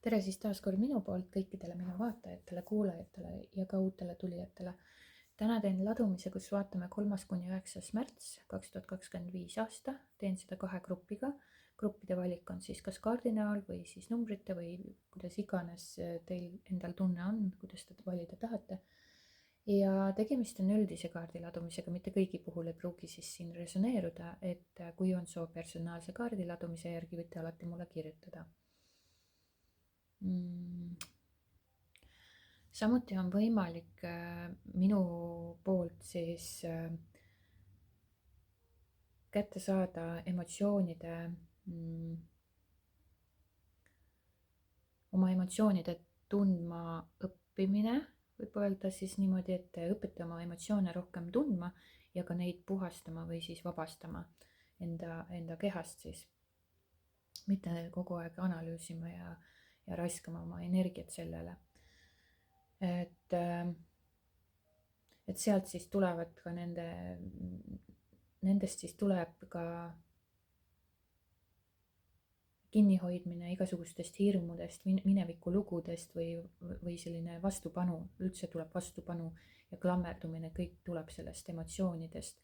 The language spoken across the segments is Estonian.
tere siis taas kord minu poolt kõikidele minu vaatajatele, kuulajatele ja ka uutele tulijatele. Täna teen ladumise, kus vaatame 3.–9. märts 2025 aasta. Teen seda 2 grupiga. Gruppide valik on siis kas kaardi näol või siis numbrite või kuidas iganes teil endal tunne on, kuidas te valida tahate. Ja tegemist on üldise kaardi ladumisega, mitte kõigi puhul ei pruugi siis siin resoneeruda, et kui on soov personaalse kaardi ladumise järgi, võite alati mulle kirjutada. Samuti on võimalik minu poolt siis kätte saada oma emotsioonide tundma õppimine, võib öelda siis niimoodi, et te õpite oma emotsioone rohkem tundma ja ka neid puhastama või siis vabastama enda kehast siis. Mitte kogu aeg analüüsima ja raiskama oma energiat sellele. Et sealt siis tulevad ka nendest siis tuleb ka kinnihoidmine igasugustest hirmudest, mineviku lugudest või selline vastupanu, üldse tuleb vastupanu ja klammerdumine, kõik tuleb sellest emotsioonidest,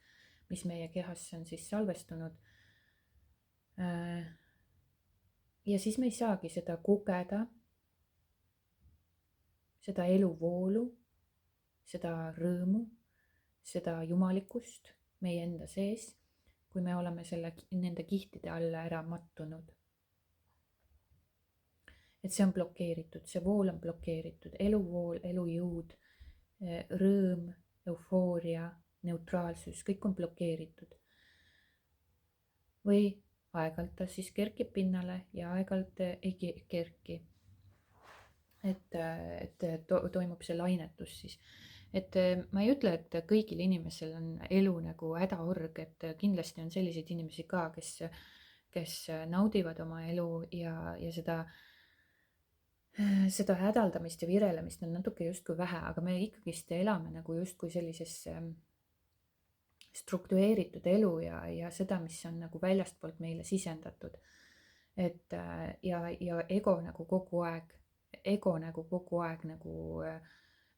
mis meie kehasse on siis salvestunud. Ja siis me ei saagi seda kogeda, seda eluvoolu, seda rõõmu, seda jumalikkust meie enda sees, kui me oleme nende kihtide alla ära mattunud. Et see on blokeeritud, see vool on blokeeritud, eluvool, elujõud, rõõm, eufooria, neutraalsus, kõik on blokeeritud. Või aeg-ajalt ta siis kerkib pinnale ja aeg-ajalt ei kerki. Et toimub see lainetus siis. Et ma ei ütle, et kõigil inimesel on elu nagu hädaorg, et kindlasti on selliseid inimesi ka, kes naudivad oma elu ja seda hädaldamist ja virelemist on natuke justkui vähe, aga me ikkagist elame nagu justkui sellises struktureeritud elu ja seda, mis on nagu väljastpoolt meile sisendatud. Et ja ego nagu kogu aeg nagu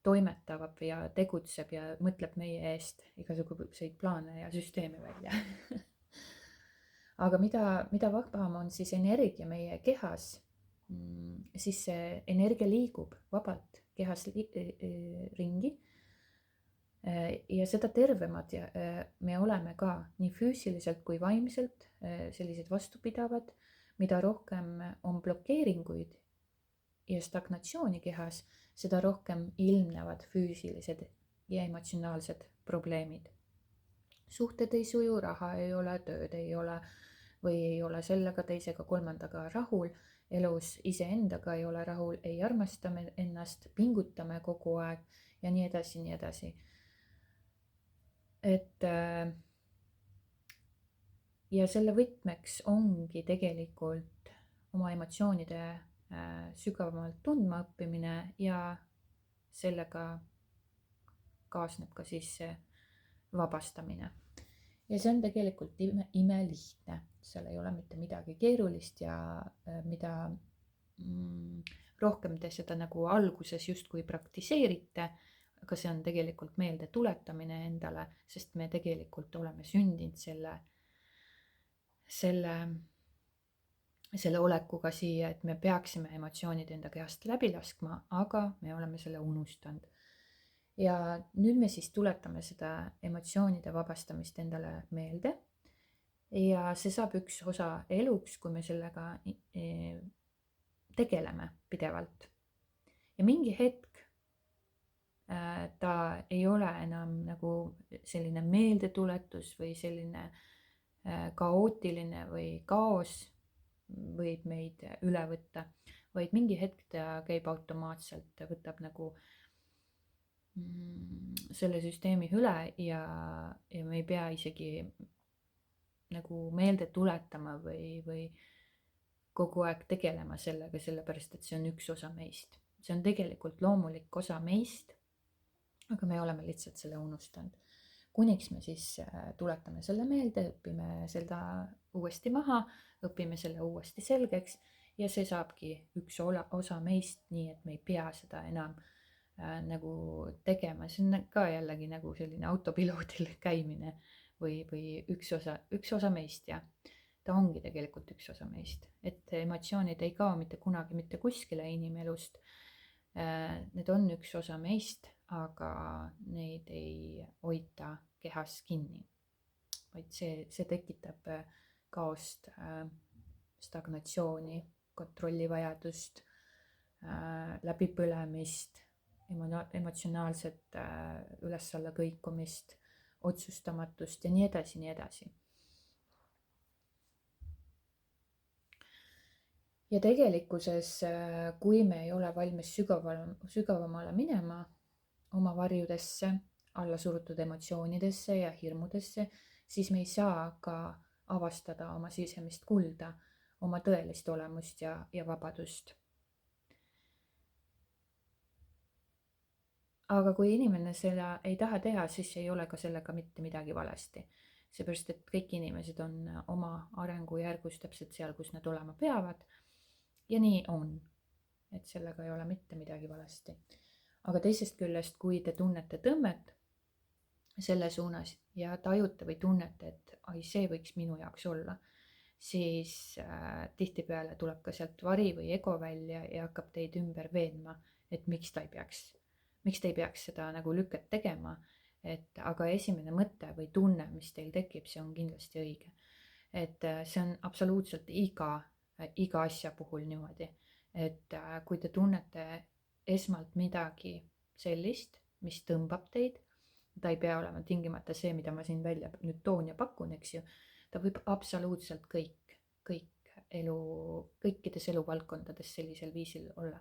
toimetab ja tegutseb ja mõtleb meie eest igasuguseid plaane ja süsteeme välja. Aga mida vabam on siis energia meie kehas, siis see energia liigub vabalt kehas ringi. Ja seda tervemad me oleme ka nii füüsiliselt kui vaimselt, sellised vastupidavad, mida rohkem on blokeeringuid ja stagnatsiooni kehas, seda rohkem ilmnevad füüsilised ja emotsionaalsed probleemid. Suhted ei suju, raha ei ole, tööd ei ole või ei ole sellega, teisega, kolmandaga rahul, elus iseendaga ei ole rahul, ei armasta ennast, pingutame kogu aeg ja nii edasi, nii edasi. Et ja selle võtmeks ongi tegelikult oma emotsioonide sügavamalt tundma õppimine ja sellega kaasneb ka siis see vabastamine. Ja see on tegelikult imelihtne, seal ei ole mitte midagi keerulist ja mida rohkem te seda nagu alguses justkui praktiseerite, aga see on tegelikult meelde tuletamine endale, sest me tegelikult oleme sündinud selle olekuga siia, et me peaksime emotsioonid enda kehast läbi laskma, aga me oleme selle unustanud. Ja nüüd me siis tuletame seda emotsioonide vabastamist endale meelde. Ja see saab üks osa eluks, kui me sellega tegeleme pidevalt. Ja mingi hetk ta ei ole enam nagu selline meeldetuletus või selline kaootiline või kaos võib meid üle võtta, vaid mingi hetk ta käib automaatselt, võtab nagu selle süsteemi üle ja me ei pea isegi nagu meelde tuletama või kogu aeg tegelema sellega, sellepärast et see on üks osa meist. See on tegelikult loomulik osa meist, aga me oleme lihtsalt selle unustanud. Kuniks me siis tuletame selle meelde, õpime seda uuesti maha, õpime selle uuesti selgeks ja see saabki üks osa meist, nii et me ei pea seda enam nagu tegema, see on ka jällegi nagu selline autopiloodil käimine või üks osa meist ja ta ongi tegelikult üks osa meist, et emotsioonid ei kao mitte kunagi mitte kuskile inimelust. Need on üks osa meist, aga neid ei hoita kehas kinni, vaid see tekitab kaost, stagnatsiooni, kontrollivajadust, läbipõlemist, emotsionaalset üles-alla kõikumist, otsustamatust ja nii edasi, nii edasi. Ja tegelikkuses, kui me ei ole valmis sügavamale minema oma varjudesse, allasurutud emotsioonidesse ja hirmudesse, siis me ei saa ka avastada oma sisemist kulda, oma tõelist olemust ja vabadust. Aga kui inimene seda ei taha teha, siis ei ole ka sellega mitte midagi valesti. Seepärast, et kõik inimesed on oma arengujärgus täpselt seal, kus nad olema peavad. Ja nii on, et sellega ei ole mitte midagi valesti. Aga teisest küljest, kui te tunnete tõmmet selle suunas ja tajute või tunnete, et ai, see võiks minu jaoks olla, siis tihtipeale tuleb ka sealt vari või ego välja ja hakkab teid ümber veenma, et miks te ei peaks seda nagu lükket tegema. Aga esimene mõte või tunne, mis teil tekib, see on kindlasti õige. Et see on absoluutselt iga asja puhul niimoodi, et kui te tunnete esmalt midagi sellist, mis tõmbab teid, ta ei pea olema tingimata see, mida ma siin välja nüüd toon ja pakun, eks ju, ta võib absoluutselt kõikides eluvaldkondades sellisel viisil olla.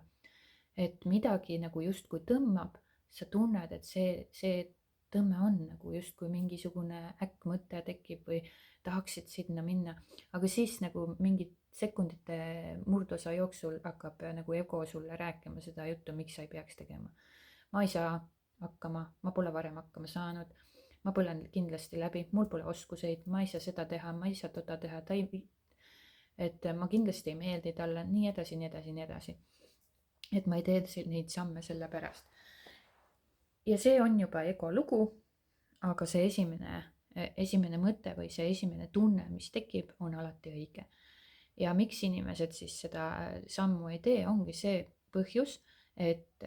Et midagi nagu justkui tõmbab, sa tunned, et see tõmme on nagu justkui mingisugune äkkmõte tekib või tahaksid sinna minna, aga siis nagu mingid sekundite murdosa jooksul hakkab nagu ego sulle rääkima seda juttu, miks sa ei peaks tegema. Ma ei saa hakkama, ma pole varem hakkama saanud, ma põlen kindlasti läbi, mul pole oskuseid, ma ei saa seda teha, ma ei saa toda teha, et ma kindlasti ei meeldi talle, nii edasi, nii edasi, nii edasi. Et ma ei tee neid samme selle pärast. Ja see on juba ego lugu, aga see esimene mõte või see esimene tunne, mis tekib, on alati õige. Ja miks inimesed siis seda sammu ei tee, ongi see põhjus, et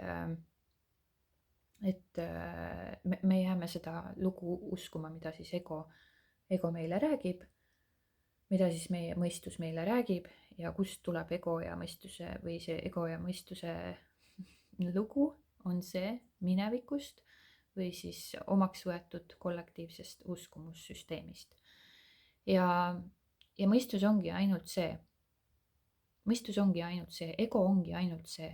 me jääme seda lugu uskuma, mida siis ego meile räägib, mida siis meie mõistus meile räägib ja kust tuleb ego ja mõistuse või see ego ja mõistuse lugu on see minevikust või siis omaks võetud kollektiivsest uskumussüsteemist. Ja mõistus ongi ainult see, ego ongi ainult see,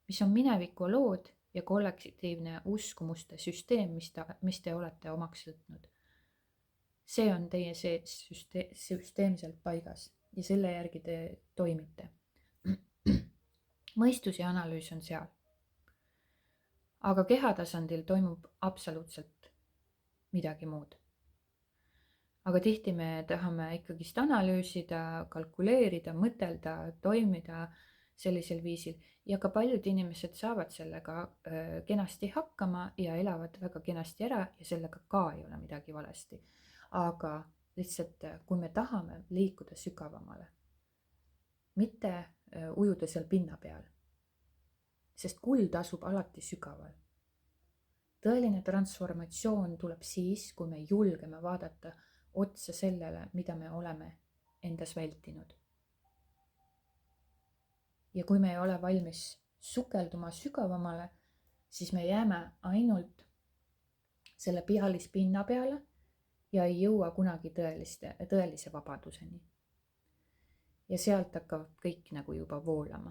mis on mineviku lood ja kollektiivne uskumuste süsteem, mis te olete omaks võtnud. See on teie sees süsteemselt paigas ja selle järgi te toimite. Mõistus ja analüüs on seal. Aga kehatasandil toimub absoluutselt midagi muud. Aga tihti me tahame ikkagist analüüsida, kalkuleerida, mõtelda, toimida sellisel viisil ja ka paljud inimesed saavad sellega kenasti hakkama ja elavad väga kenasti ära ja sellega ka ei ole midagi valesti. Aga lihtsalt kui me tahame liikuda sügavamale, mitte ujuda seal pinna peal, sest kuld asub alati sügaval. Tõeline transformatsioon tuleb siis, kui me julgeme vaadata otsa sellele, mida me oleme endas vältinud. Ja kui me ei ole valmis sukelduma sügavamale, siis me jääme ainult selle pihalispinna peale ja ei jõua kunagi tõelise vabaduseni. Ja sealt hakkavad kõik nagu juba voolama.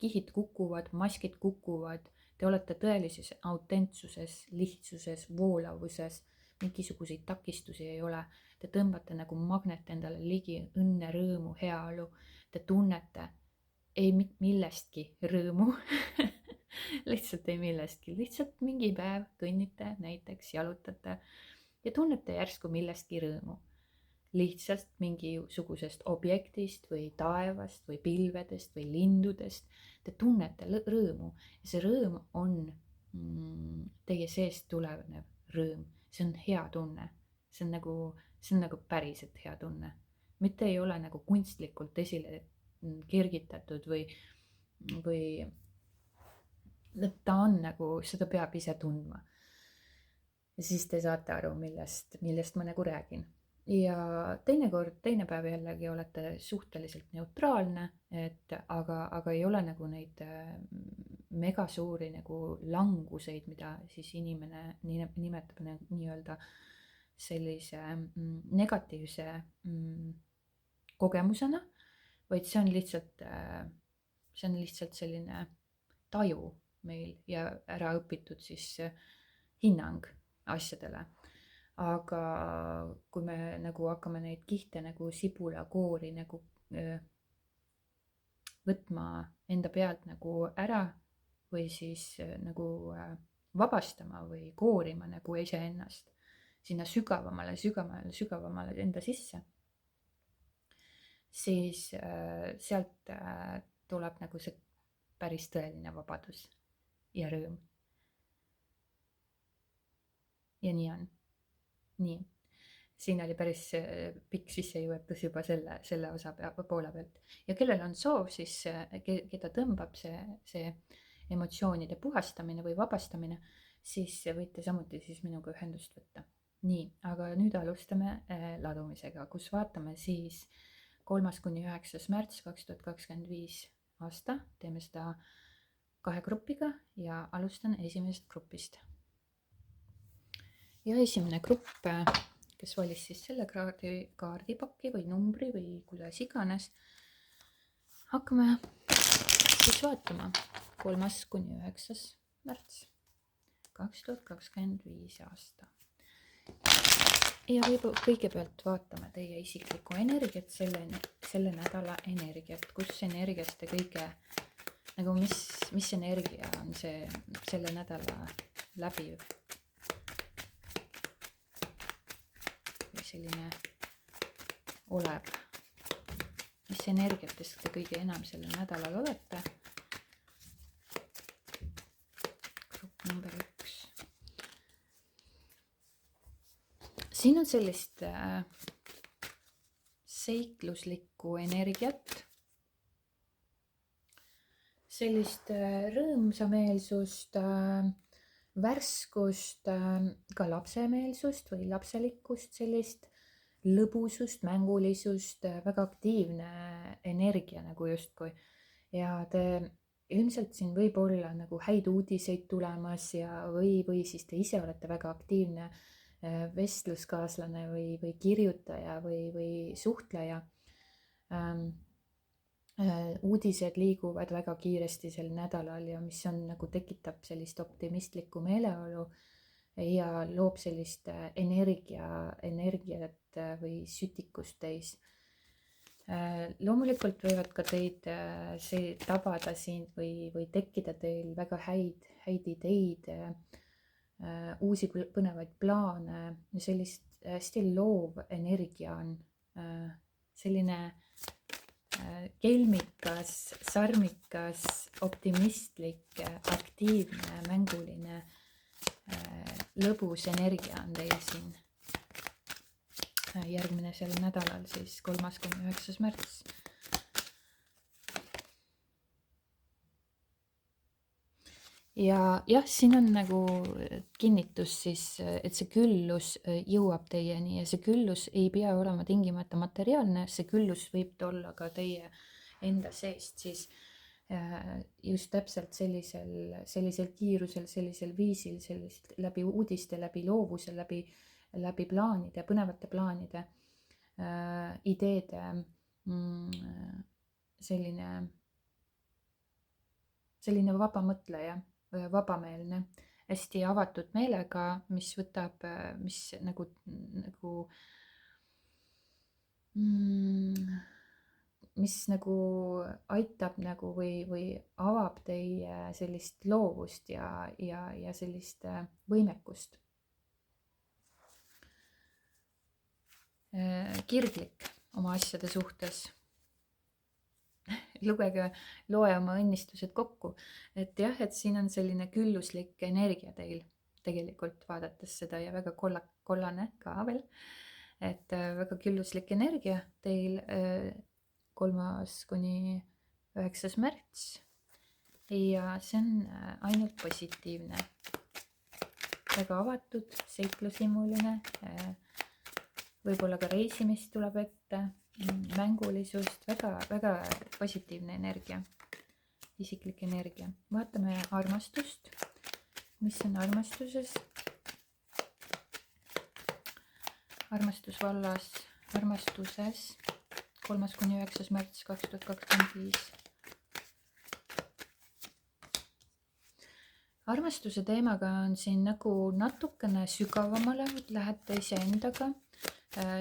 Kihid kukuvad, maskid kukuvad, te olete tõelises autentsuses, lihtsuses, voolavuses, mingisuguseid takistusi ei ole. Te tõmbate nagu magnet endale ligi õnne, rõõmu, heaolu. Te tunnete ei millestki rõõmu, lihtsalt ei millestki, lihtsalt mingi päev kõnnite, näiteks jalutate ja tunnete järsku millestki rõõmu. lihtsalt mingisugusest objektist või taevast või pilvedest või lindudest. Te tunnete rõõmu ja see rõõm on teie seest tulenev rõõm, see on hea tunne, see on nagu päriselt hea tunne, mitte ei ole nagu kunstlikult esile kergitatud või ta on nagu, seda peab ise tundma. Ja siis te saate aru, millest ma nagu räägin. Ja teine päev jällegi olete suhteliselt neutraalne, aga ei ole nagu neid mega suuri nagu languseid, mida siis inimene nimetab nii-öelda sellise negatiivse kogemusena, vaid see on lihtsalt selline taju meil ja ära õpitud siis hinnang asjadele. Aga kui me nagu hakkame neid kihte nagu sibulakoori nagu võtma enda pealt nagu ära või siis nagu vabastama või koorima nagu iseennast sinna sügavamale enda sisse, siis sealt tuleb nagu see päris tõeline vabadus ja rõõm. Ja nii on. Nii, siin oli päris pikk sissejuhatus juba selle osa poole pealt. Ja kellel on soov, siis keda tõmbab see emotsioonide puhastamine või vabastamine, siis võite samuti siis minuga ühendust võtta. Nii, aga nüüd alustame ladumisega, kus vaatame siis 3.–9. märts 2025 aasta. Teeme seda 2 grupiga ja alustan esimesest grupist. Ja esimene grupp, kes valis siis selle kaardipaki või numbri või kuidas iganes, hakkame siis vaatama 3.–9. märts 2025 aasta. Ja võib-olla kõigepealt vaatame teie isiklikku energiat, selle nädala energiat, kus energiast te kõige, nagu mis energia on see selle nädala läbiv. Selline oleb, mis energiatest te kõige enam sellel nädalal olete. Grupp number 1. Siin on sellist seikluslikku energiat, sellist rõõmsameelsust, värskust, ka lapsemeelsust või lapselikkust, sellist lõbusust, mängulisust, väga aktiivne energia nagu justkui. Ja te ilmselt siin võib olla nagu häid uudiseid tulemas ja või siis te ise olete väga aktiivne vestluskaaslane või kirjutaja või suhtleja. Uudised liiguvad väga kiiresti sel nädalal ja mis on nagu tekitab sellist optimistlikku meeleolu ja loob sellist energiat või sütikust teis. Loomulikult võivad ka teid see tabada siin või tekkida teil väga häid ideid, uusi põnevaid plaane, sellist hästi loov energia on, selline kelmikas, sarmikas, optimistlik, aktiivne, mänguline, lõbus energia on teil siin järgmisel nädalal siis 3.–9. märts. Ja jah, siin on nagu kinnitus siis, et see küllus jõuab teieni ja see küllus ei pea olema tingimata materiaalne, see küllus võib olla ka teie enda seest siis just täpselt sellisel kiirusel, sellisel viisil, sellist läbi uudiste, läbi loovuse, läbi plaanide, põnevate plaanide, ideede, selline vaba mõtleja, vabameelne, hästi avatud meelega, mis nagu aitab nagu või avab teie sellist loovust ja sellist võimekust. kirglik oma asjade suhtes. Loe oma õnnistused kokku, et jah, et siin on selline külluslik energia teil tegelikult vaadates seda ja väga kollane ka veel, et väga külluslik energia teil 3. kuni 9. märts ja see on ainult positiivne, väga avatud, seiklushimuline, võib-olla ka reisimist tuleb ette, mängulisust, väga positiivne energia, isiklik energia. Vaatame armastust, mis on armastuses, armastuses 3. kuni 9. märts 2025. Armastuse teemaga on siin nagu natukene sügavamale, lähete iseendaga,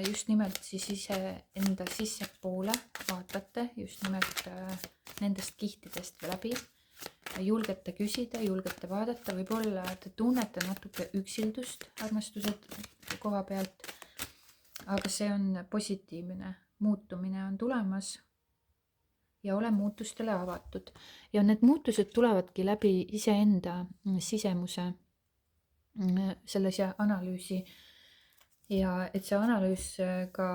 just nimelt siis iseenda sissepoole vaatate, just nimelt nendest kihtidest läbi, julgete küsida, julgete vaadata, võib-olla te tunnete natuke üksildust armastuse koha pealt, aga see on positiivne, muutumine on tulemas ja ole muutustele avatud. Ja need muutused tulevadki läbi iseenda sisemuse sellise analüüsi ja et see analüüs ka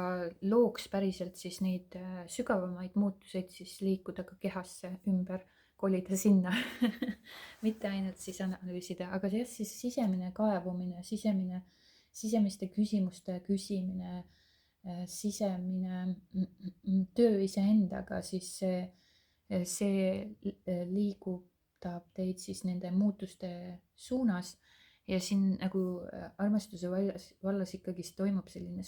looks päriselt siis neid sügavamaid muutuseid, siis liikuda ka kehasse ümber, kolida sinna mitte ainult siis analüüsida, aga jah, siis sisemine kaevumine, sisemiste küsimuste küsimine, sisemine töö iseendaga, siis see liigutab teid siis nende muutuste suunas ja siin nagu armastuse vallas ikkagi toimub selline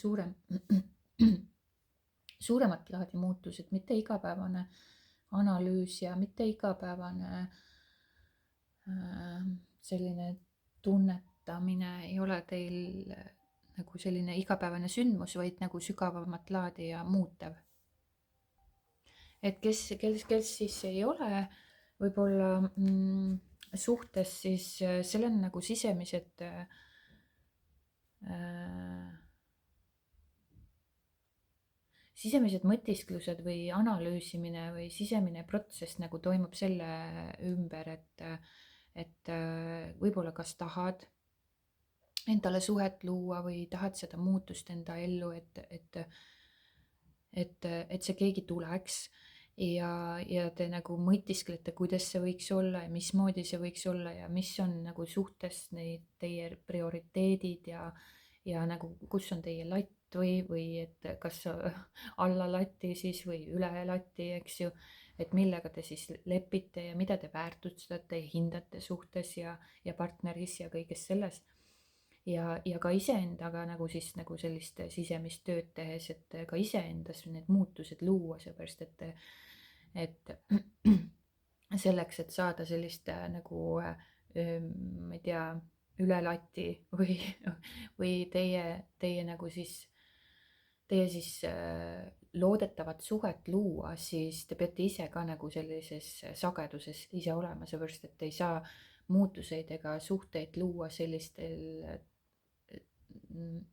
suuremat laadi muutus, et mitte igapäevane analüüs ja mitte igapäevane selline tunnetamine ei ole teil nagu selline igapäevane sündmus, vaid nagu sügavamat laadi ja muutev. Et kes siis ei ole võib-olla suhtes, siis seal on nagu sisemised mõtisklused või analüüsimine või sisemine protsess nagu toimub selle ümber, et võib-olla kas tahad endale suhet luua või tahad seda muutust enda ellu, et see keegi tuleks ja te nagu mõtisklete, kuidas see võiks olla ja mismoodi see võiks olla ja mis on nagu suhtes neid teie prioriteedid ja nagu kus on teie latt või et kas alla lati siis või üle lati, eks ju, et millega te siis lepite ja mida te väärtustate ja hindate suhtes ja partneris ja kõiges selles. Ja ka iseendaga nagu siis nagu sellist sisemist tööd tehes, et ka iseendas need muutused luua, seepärast et selleks, et saada sellist nagu ma ei tea, üle lati või teie nagu siis loodetavat suhet luua, siis te peate ise ka nagu sellises sageduses ise olema, seepärast et ei saa muutuseid ega suhteid luua sellistel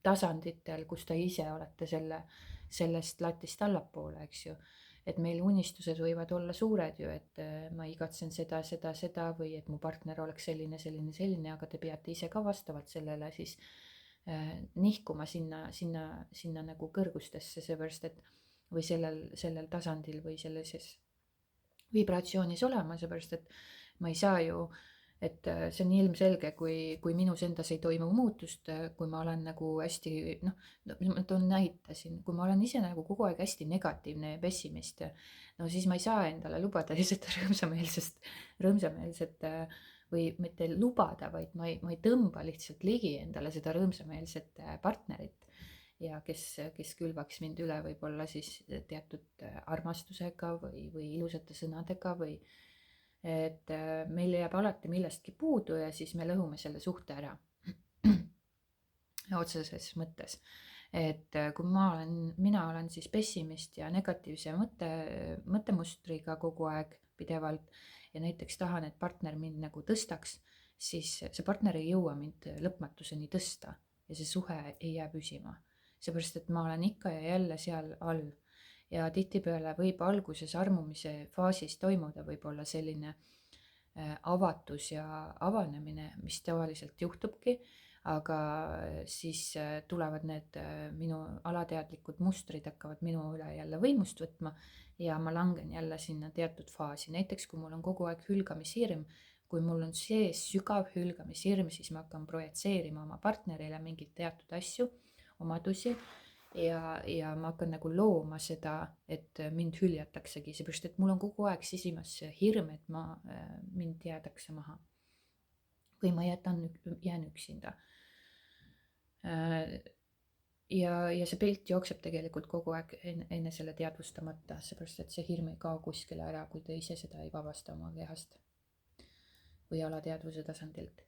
tasanditel, kus te ise olete sellest latist allapoole, eks ju. Et meil unistused võivad olla suured ju, et ma igatsen seda või et mu partner oleks selline, aga te peate ise ka vastavalt sellele siis nihkuma sinna nagu kõrgustesse, seepärast et või sellel tasandil või sellises vibratsioonis olema, seepärast et ma ei saa ju, et see on ilmselge, kui minus endas ei toimu muutust, kui ma olen nagu hästi, ma toon näite siin, kui ma olen ise nagu kogu aeg hästi negatiivne ja pessimist, no siis ma ei saa endale lubada seda rõõmsameelset või mitte lubada, vaid ma ei tõmba lihtsalt ligi endale seda rõõmsameelset partnerit ja kes külvaks mind üle võib-olla siis teatud armastusega või ilusate sõnadega või et meil jääb alati millestki puudu ja siis me lõhume selle suhte ära otseses mõttes. Et kui mina olen siis pessimist ja negatiivse mõttemustriga kogu aeg pidevalt ja näiteks tahan, et partner mind nagu tõstaks, siis see partner ei jõua mind lõpmatuseni tõsta ja see suhe ei jää püsima. seepärast et ma olen ikka ja jälle seal all. ja tihtipeale võib alguses armumise faasis toimuda võib-olla selline avatus ja avanemine, mis tavaliselt juhtubki, aga siis tulevad need minu alateadlikud mustrid hakkavad minu üle jälle võimust võtma ja ma langen jälle sinna teatud faasi. Näiteks kui mul on kogu aeg hülgamishirm, kui mul on sees sügav hülgamishirm, siis ma hakkan projitseerima oma partnerile mingeid teatud asju, omadusi ja ma hakkan nagu looma seda, et mind hüljataksegi, seepärast et mul on kogu aeg sisimas hirm, et mind jäädakse maha või ma jään üksinda. ja see pilt jookseb tegelikult kogu aeg enesele teadvustamata, seepärast et see hirm ei kao kuskile ära, kui te ise seda ei vabasta oma kehast või alateadvuse tasandilt.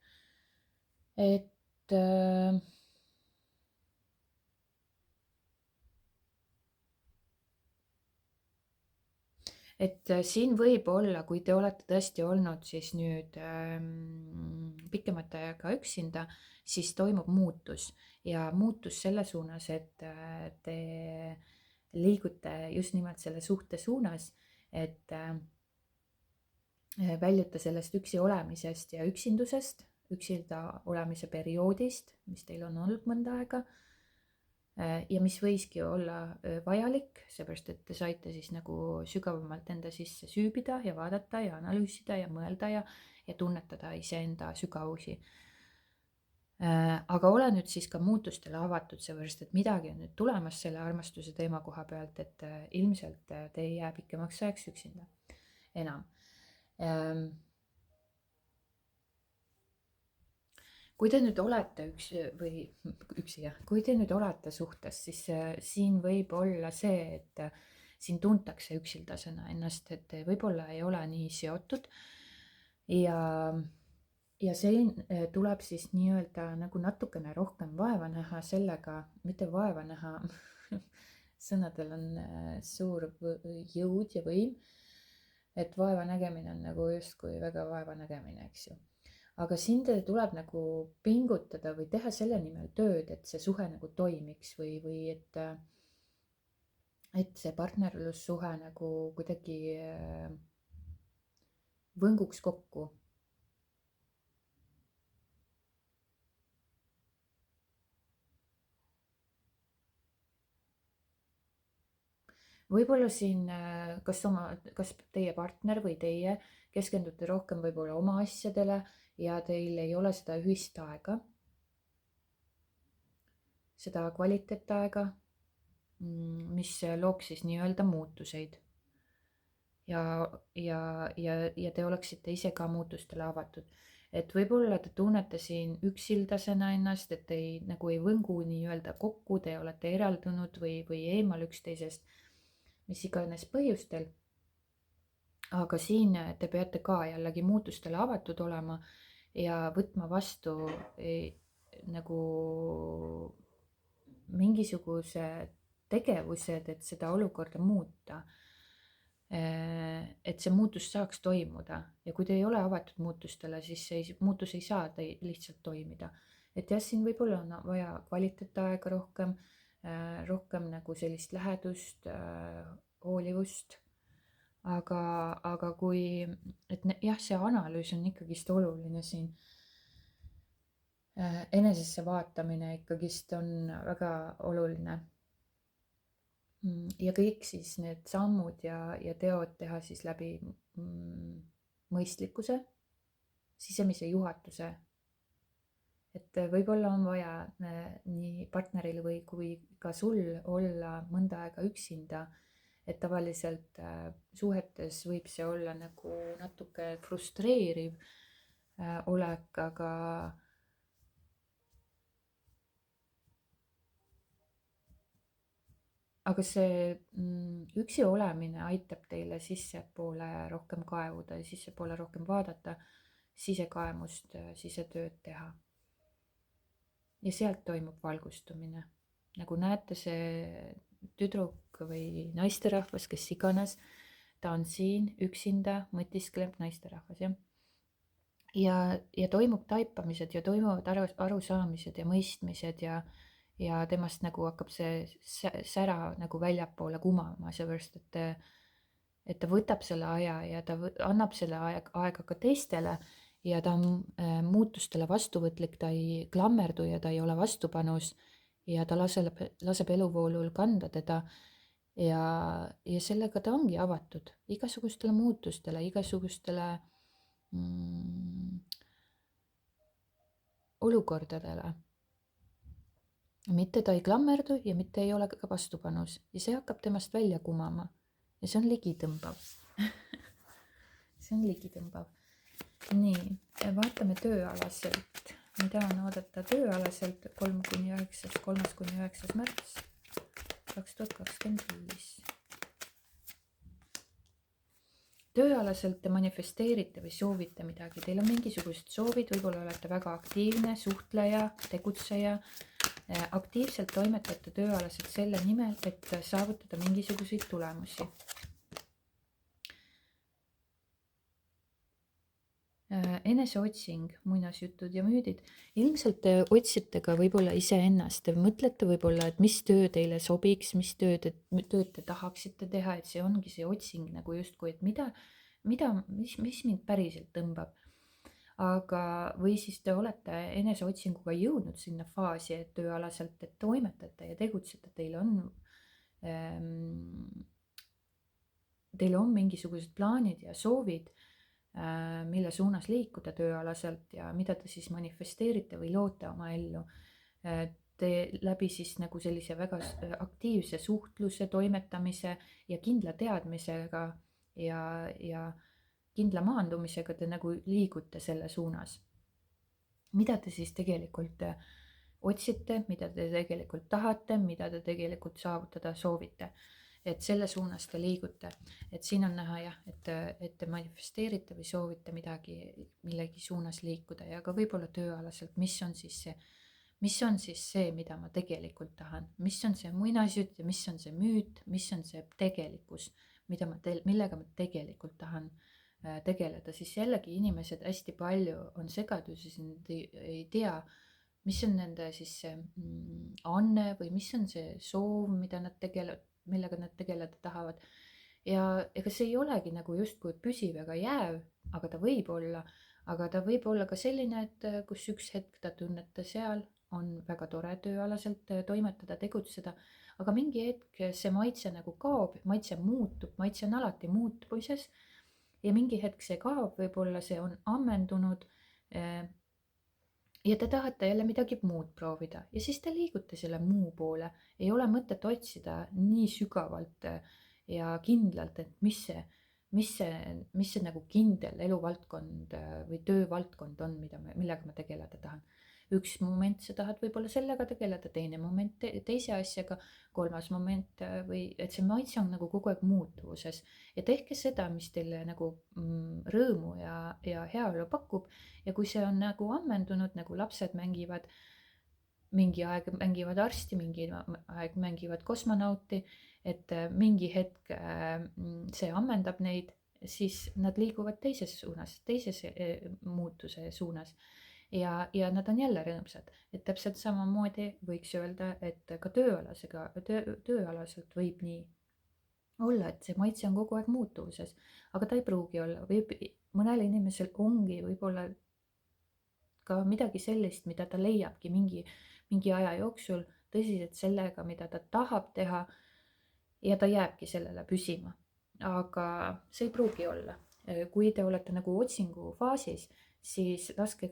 Et siin võib olla, kui te olete tõesti olnud siis nüüd pikemat aega üksinda, siis toimub muutus ja muutus selle suunas, et te liigute just nimelt selle suhte suunas, et väljuta sellest üksi olemisest ja üksindusest, üksilda olemise perioodist, mis teil on olnud mõnda aega ja mis võiski olla vajalik, seepärast et te saite siis nagu sügavamalt enda sisse süübida ja vaadata ja analüüsida ja mõelda ja tunnetada iseenda sügavusi. Aga ole nüüd siis ka muutustele avatud, seepärast et midagi on nüüd tulemas selle armastuse teema koha pealt, et ilmselt te ei jää pikemaks ajaks üksinda enam. Kui te nüüd olete kui te nüüd olete suhtes, siis siin võib olla see, et siin tuntakse üksildasena ennast, et te võib-olla ei ole nii seotud ja see tuleb siis nii-öelda nagu natukene rohkem vaeva näha sellega, mitte vaeva näha, sõnadel on suur jõud ja võim, et vaeva nägemine on nagu justkui väga vaeva nägemine, eks ju. Aga siin teil tuleb nagu pingutada või teha selle nimel tööd, et see suhe nagu toimiks või et see partnerlussuhe nagu kuidagi võnguks kokku. Võib-olla siin kas teie partner või teie keskendute rohkem võib-olla oma asjadele ja teil ei ole seda ühist aega, seda kvaliteetaega, mis looks siis nii-öelda muutuseid. Ja te oleksite ise ka muutustele avatud. Et võib-olla te tunnete siin üksildasena ennast, et te nagu ei võngu nii-öelda kokku, te olete eraldunud või eemal üksteisest, mis iganes põhjustel. Aga siin te peate ka jällegi muutustele avatud olema ja võtma vastu nagu mingisuguse tegevused, et seda olukorda muuta. Et see muutus saaks toimuda ja kui te ei ole avatud muutustele, siis see muutus ei saa lihtsalt toimida. Et jah, siin võib-olla on vaja kvaliteetaega rohkem nagu sellist lähedust, hoolivust. Aga kui, et jah, see analüüs on ikkagist oluline siin. Enesesse vaatamine ikkagist on väga oluline. Ja kõik siis need sammud ja teod teha siis läbi mõistlikkuse, sisemise juhatuse. Et võib-olla on vaja nii partneril või kui ka sul olla mõnda aega üksinda. Et tavaliselt suhetes võib see olla nagu natuke frustreeriv olek, aga see üksi olemine aitab teile sissepoole rohkem kaevuda ja sissepoole rohkem vaadata, sisekaemust, sisetööd teha. Ja sealt toimub valgustumine. Nagu näete, see tüdruk või naisterahvas, kes iganes, ta on siin üksinda, mõtiskleb naisterahvas, jah. Ja toimub taipamised ja toimuvad arusaamised ja mõistmised ja ja temast nagu hakkab see sära nagu väljapoole kumama, seepärast et ta võtab selle aja ja ta annab selle aega ka teistele ja ta on muutustele vastuvõtlik, ta ei klammerdu ja ta ei ole vastupanus ja ta laseb eluvoolul kanda teda ja sellega ta ongi avatud igasugustele muutustele, igasugustele olukordadele. Mitte ta ei klammerdu ja mitte ei ole ka vastupanus ja see hakkab temast välja kumama ja see on ligitõmbav. See on ligitõmbav. Nii, vaatame tööalaselt, mida on oodata tööalaselt 3.–9. märts 2025. Tööalaselt te manifesteerite või soovite midagi, teil on mingisugused soovid, võib-olla olete väga aktiivne, suhtleja, tegutseja, aktiivselt toimetate tööalaselt selle nimel, et saavutada mingisuguseid tulemusi. Eneseotsing, muinasjutud ja müüdid. Ilmselt te otsite ka võib-olla iseennast, te mõtlete võib-olla, et mis töö teile sobiks, mis tööd te tahaksite teha, et see ongi see otsing nagu justkui, et mis mind päriselt tõmbab. Aga, või siis te olete eneseotsinguga jõudnud sinna faasi, et tööalaselt, et toimetate ja tegutsete, teil on mingisugused plaanid ja soovid, mille suunas liikuda tööalaselt ja mida te siis manifesteerite või loote oma ellu. Te läbi siis nagu sellise väga aktiivse suhtluse, toimetamise ja kindla teadmisega ja kindla maandumisega te nagu liigute selle suunas. Mida te siis tegelikult otsite, mida te tegelikult tahate, mida te tegelikult saavutada soovite. Et selle suunas te liigute, et siin on näha jah, et te manifesteerite või soovite millegi suunas liikuda ja ka võib-olla tööalaselt, mis on siis see, mida ma tegelikult tahan, mis on see muinasjutt ja mis on see müüt, mis on see tegelikkus, millega ma tegelikult tahan tegeleda, siis jällegi inimesed hästi palju on segaduses, nad ei tea, mis on nende siis see anne või mis on see soov, millega nad tegeleda tahavad. Ja ega see ei olegi nagu justkui püsiv ega jääv, aga ta võib olla ka selline, et kus üks hetk ta tunnete seal on väga tore tööalaselt toimetada, tegutseda, aga mingi hetk see maitse nagu kaob, maitse muutub, maitse on alati muutumises ja mingi hetk see kaob, võib-olla see on ammendunud ja te tahate jälle midagi muud proovida ja siis te liigute selle muu poole. Ei ole mõtet otsida nii sügavalt ja kindlalt, et mis see nagu kindel eluvaldkond või töövaldkond on, millega ma tegeleda tahan. Üks moment sa tahad võib-olla sellega tegeleda, teine moment teise asjaga, kolmas moment või et see maitse on nagu kogu aeg muutuvuses ja tehke seda, mis teile nagu rõõmu ja heaolu pakub ja kui see on nagu ammendunud, nagu lapsed mängivad, mingi aeg mängivad arsti, mingi aeg mängivad kosmonauti, et mingi hetk see ammendab neid, siis nad liiguvad teises suunas, teises muutuse suunas. Ja nad on jälle rõõmsad, et täpselt samamoodi võiks öelda, et ka tööalaselt võib nii olla, et see maitse on kogu aeg muutuvuses, aga ta ei pruugi olla, mõnel inimesel ongi võib-olla ka midagi sellist, mida ta leiabki mingi aja jooksul tõsiselt sellega, mida ta tahab teha ja ta jääbki sellele püsima, aga see ei pruugi olla. Kui te olete nagu otsingu faasis, siis laske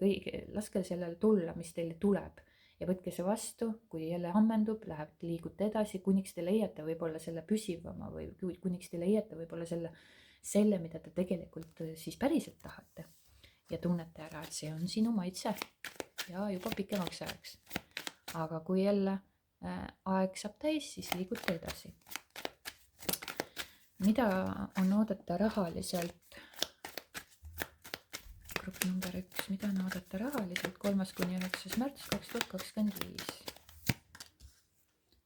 sellele tulla, mis teile tuleb ja võtke see vastu, kui jälle ammendub, liigute edasi, kuniks te leiate võib-olla selle püsivama või kuniks te leiate võib-olla selle, mida te tegelikult siis päriselt tahate ja tunnete ära, et see on sinu maitse ja juba pikemaks ajaks. Aga kui jälle aeg saab täis, siis liigute edasi. Mida on oodata rahaliselt? Grupp number 1, mida on oodata rahaliselt 3.–9. märts 2025.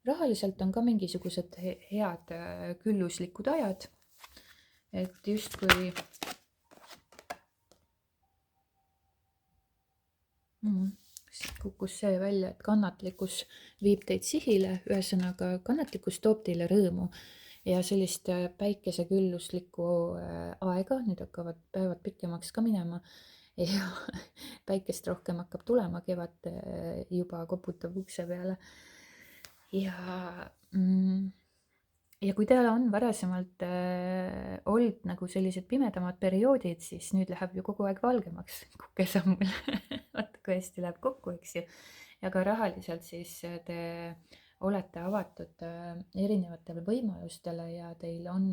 Rahaliselt on ka mingisugused head külluslikud ajad, et justkui kukkus see välja, et kannatlikkus viib teid sihile, ühesõnaga kannatlikkus toob teile rõõmu ja sellist päikesekülluslikku aega, nüüd hakkavad päevad pikemaks ka minema ja päikest rohkem hakkab tulema, kevad juba koputab ukse peale. Ja kui teil on varasemalt olnud nagu sellised pimedamad perioodid, siis nüüd läheb ju kogu aeg valgemaks kukesammul. Vaata, kui hästi läheb kokku, eks ju. Ja ka rahaliselt siis te olete avatud erinevatele võimalustele ja teil on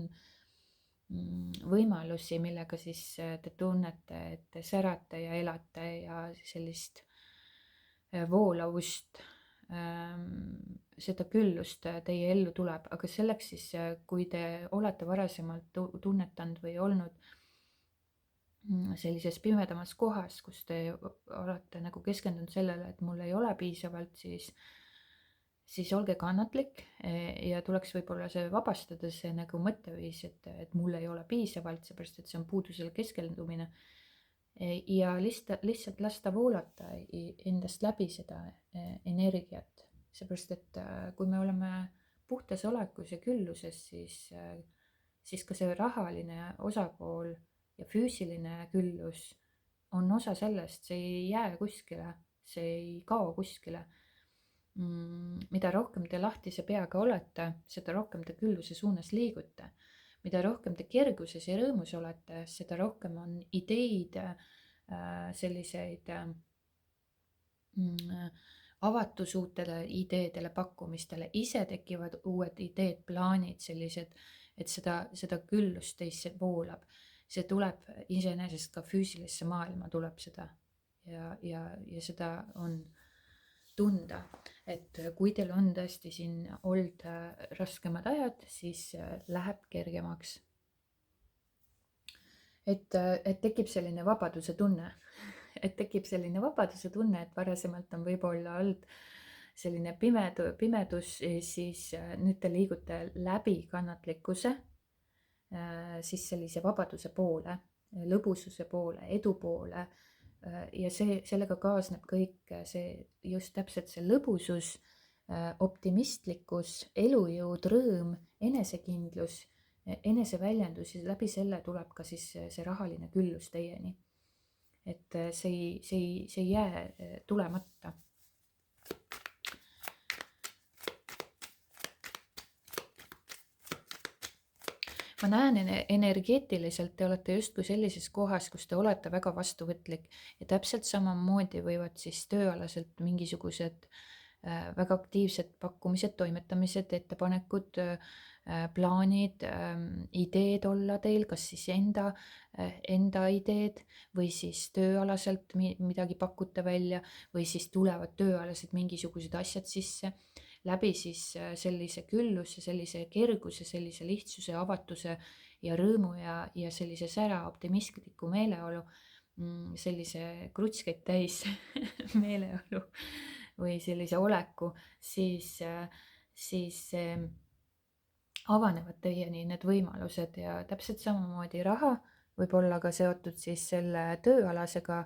võimalusi, millega siis te tunnete, et te särate ja elate ja sellist voolavust, seda küllust teie ellu tuleb, aga selleks siis, kui te olete varasemalt tunnetanud või olnud sellises pimedamas kohas, kus te olete nagu keskendunud sellele, et mul ei ole piisavalt, siis olge kannatlik ja tuleks võib-olla see vabastada, see nagu mõtteviis, et mul ei ole piisavalt, seepärast et see on puudusele keskendumine. Ja lihtsalt lasta voolata endast läbi seda energiat, seepärast et kui me oleme puhtas olekus ja külluses, siis ka see rahaline osapool ja füüsiline küllus on osa sellest, see ei jää kuskile, see ei kao kuskile. Mida rohkem te lahtise peaga olete, seda rohkem te külluse suunas liigute. Mida rohkem te kerguses ja rõõmus olete, seda rohkem on ideid, selliseid avatus uutele ideedele, pakkumistele, ise tekivad uued ideed, plaanid sellised, et seda küllust teisse voolab. See tuleb iseenesest ka füüsilisse maailma tuleb seda ja seda on tunda, et kui teil on tõesti siin olnud raskemad ajad, siis läheb kergemaks. Et tekib selline vabaduse tunne, et varasemalt on võib-olla olnud selline pimedus, siis nüüd te liigute läbi kannatlikkuse, siis sellise vabaduse poole, lõbususe poole, edu poole. Ja sellega kaasneb kõik see just täpselt see lõbusus, optimistlikkus, elujõud, rõõm, enesekindlus, eneseväljendus ja läbi selle tuleb ka siis see rahaline küllus teieni. Et see ei jää tulemata. Ma näen energeetiliselt, te olete justkui sellises kohas, kus te olete väga vastuvõtlik ja täpselt samamoodi võivad siis tööalaselt mingisugused väga aktiivsed pakkumised, toimetamised, ettepanekud, plaanid, ideed olla teil, kas siis enda ideed või siis tööalaselt midagi pakute välja või siis tulevad tööalased mingisugused asjad sisse. Läbi siis sellise külluse, sellise kerguse, sellise lihtsuse, avatuse ja rõõmu ja sellise sära optimistliku meeleolu, sellise krutskeid täis meeleolu või sellise oleku, siis avanevad teieni need võimalused ja täpselt samamoodi raha võib olla ka seotud siis selle tööalaga,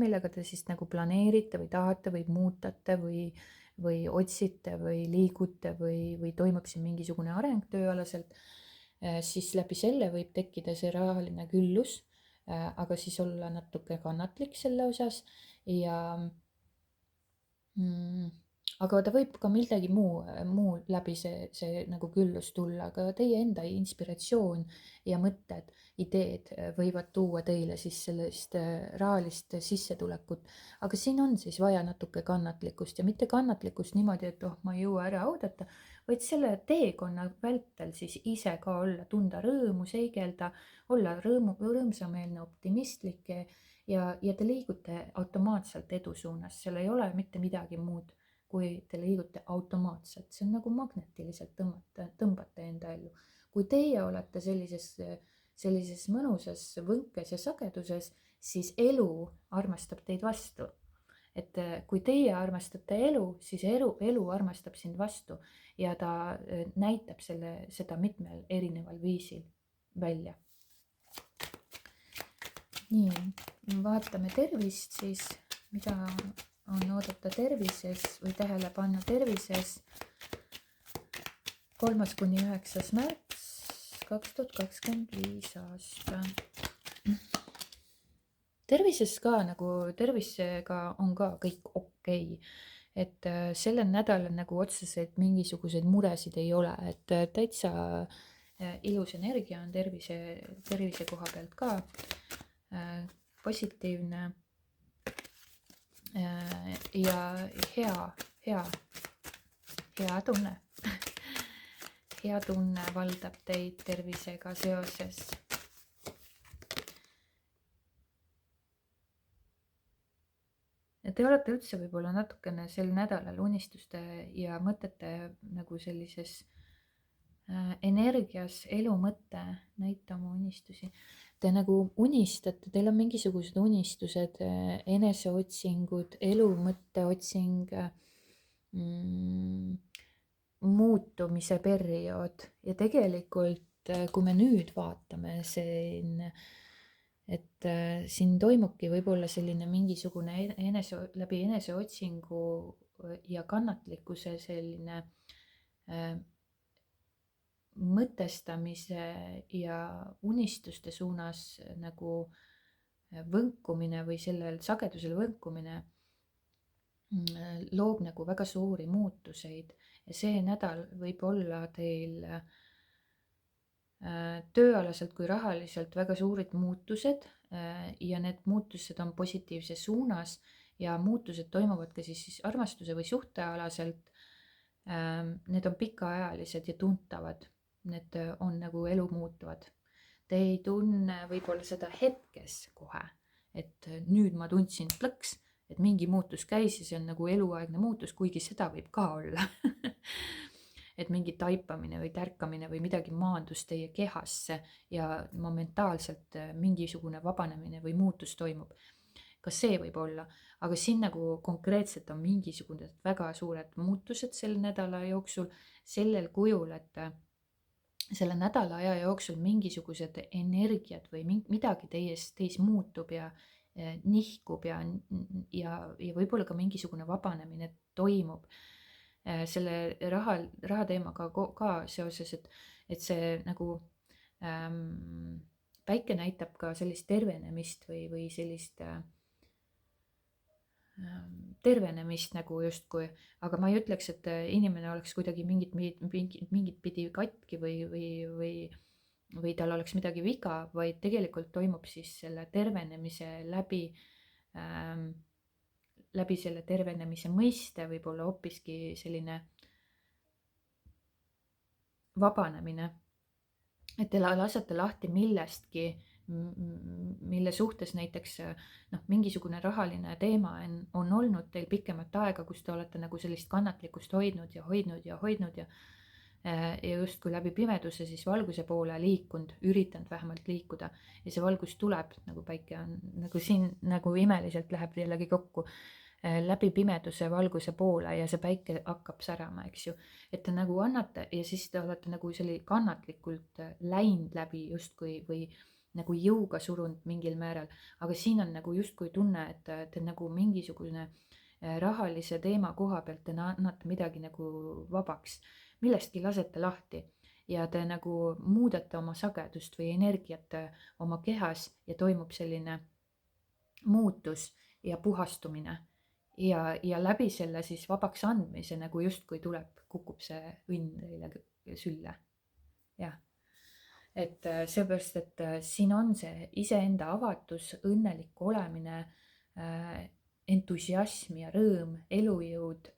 millega te siis nagu planeerite või tahate või muutate või otsite või liigute või toimub siin mingisugune areng tööalaselt, siis läbi selle võib tekkida see rahaline küllus, aga siis olla natuke kannatlik selle osas ja aga ta võib ka millegi muu läbi see nagu küllus tulla, aga teie enda inspiratsioon ja mõtted, ideed võivad tuua teile siis sellist rahalist sissetulekut. Aga siin on siis vaja natuke kannatlikkust ja mitte kannatlikkust niimoodi, et ma ei jõua ära oodata, vaid selle teekonna vältel siis ise ka olla, tunda rõõmu, seigelda, olla rõõmsameelne, optimistlik ja te liigute automaatselt edu suunas, seal ei ole mitte midagi muud, kui te liigute automaatselt, see on nagu magnetiliselt tõmbate enda ellu. Kui teie olete sellises mõnusas võnkes ja sageduses, siis elu armastab teid vastu. Et kui teie armastate elu, siis elu armastab sind vastu ja ta näitab seda mitmel erineval viisil välja. Nii, vaatame tervist siis, mida on oodata tervises või tähele panna tervises 3.–9. märts 2025 aasta. Tervises ka tervisega on ka kõik okei. Et sellel nädalal nagu otseselt mingisuguseid muresid ei ole, et täitsa ilus energia on tervise koha pealt ka positiivne ja hea tunne. Hea tunne valdab teid tervisega seoses. Ja te olete üldse võib-olla natukene sel nädalal unistuste ja mõtete nagu sellises energias, elu mõte, näita oma unistusi. Te nagu unistate, teil on mingisugused unistused, eneseotsingud, elu mõtte otsing, muutumise periood ja tegelikult, kui me nüüd vaatame et siin toimubki võib-olla selline mingisugune läbi eneseotsingu ja kannatlikkuse selline mõtestamise ja unistuste suunas nagu võnkumine või sellel sagedusel võnkumine loob nagu väga suuri muutuseid ja see nädal võib olla teil tööalaselt kui rahaliselt väga suured muutused ja need muutused on positiivses suunas ja muutused toimuvad ka siis armastuse või suhtealaselt. Need on pikaajalised ja tuntavad, need on nagu elu muutuvad. Te ei tunne võib-olla seda hetkes kohe, et nüüd ma tundsin plõks, et mingi muutus käis ja see on nagu eluaegne muutus, kuigi seda võib ka olla. Et mingi taipamine või tärkamine või midagi maandus teie kehasse ja momentaalselt mingisugune vabanemine või muutus toimub. Ka see võib olla, aga siin nagu konkreetselt on mingisugused väga suured muutused selle nädala jooksul sellel kujul, et selle nädala aja jooksul mingisugused energiad või midagi teis muutub ja nihkub ja võib-olla ka mingisugune vabanemine toimub. Selle raha teemaga ka seoses, et see nagu päike näitab ka sellist tervenemist või sellist tervenemist nagu justkui, aga ma ei ütleks, et inimene oleks kuidagi mingit pidi katki või tal oleks midagi viga, vaid tegelikult toimub siis selle tervenemise läbi selle tervenemise mõiste võib-olla hoopiski selline vabanemine, et te lasete lahti millestki, mille suhtes näiteks mingisugune rahaline teema on olnud teil pikemat aega, kus te olete nagu sellist kannatlikkust hoidnud ja justkui läbi pimeduse siis valguse poole liikunud, üritanud vähemalt liikuda ja see valgus tuleb, nagu päike on nagu siin nagu imeliselt läheb jällegi kokku läbi pimeduse valguse poole ja see päike hakkab särama, eks ju, et te nagu annate ja siis te olete nagu selline kannatlikult läinud läbi justkui või nagu jõuga surunud mingil määral, aga siin on nagu justkui tunne, et te nagu mingisugune rahalise teema koha pealt te annate midagi nagu vabaks, millestki lasete lahti ja te nagu muudate oma sagedust või energiat oma kehas ja toimub selline muutus ja puhastumine ja läbi selle siis vabaks andmise nagu justkui kukub see õnn teile sülle. Jah, et seepärast, et siin on see iseenda avatus, õnnelik olemine, entusiasm ja rõõm, elujõud,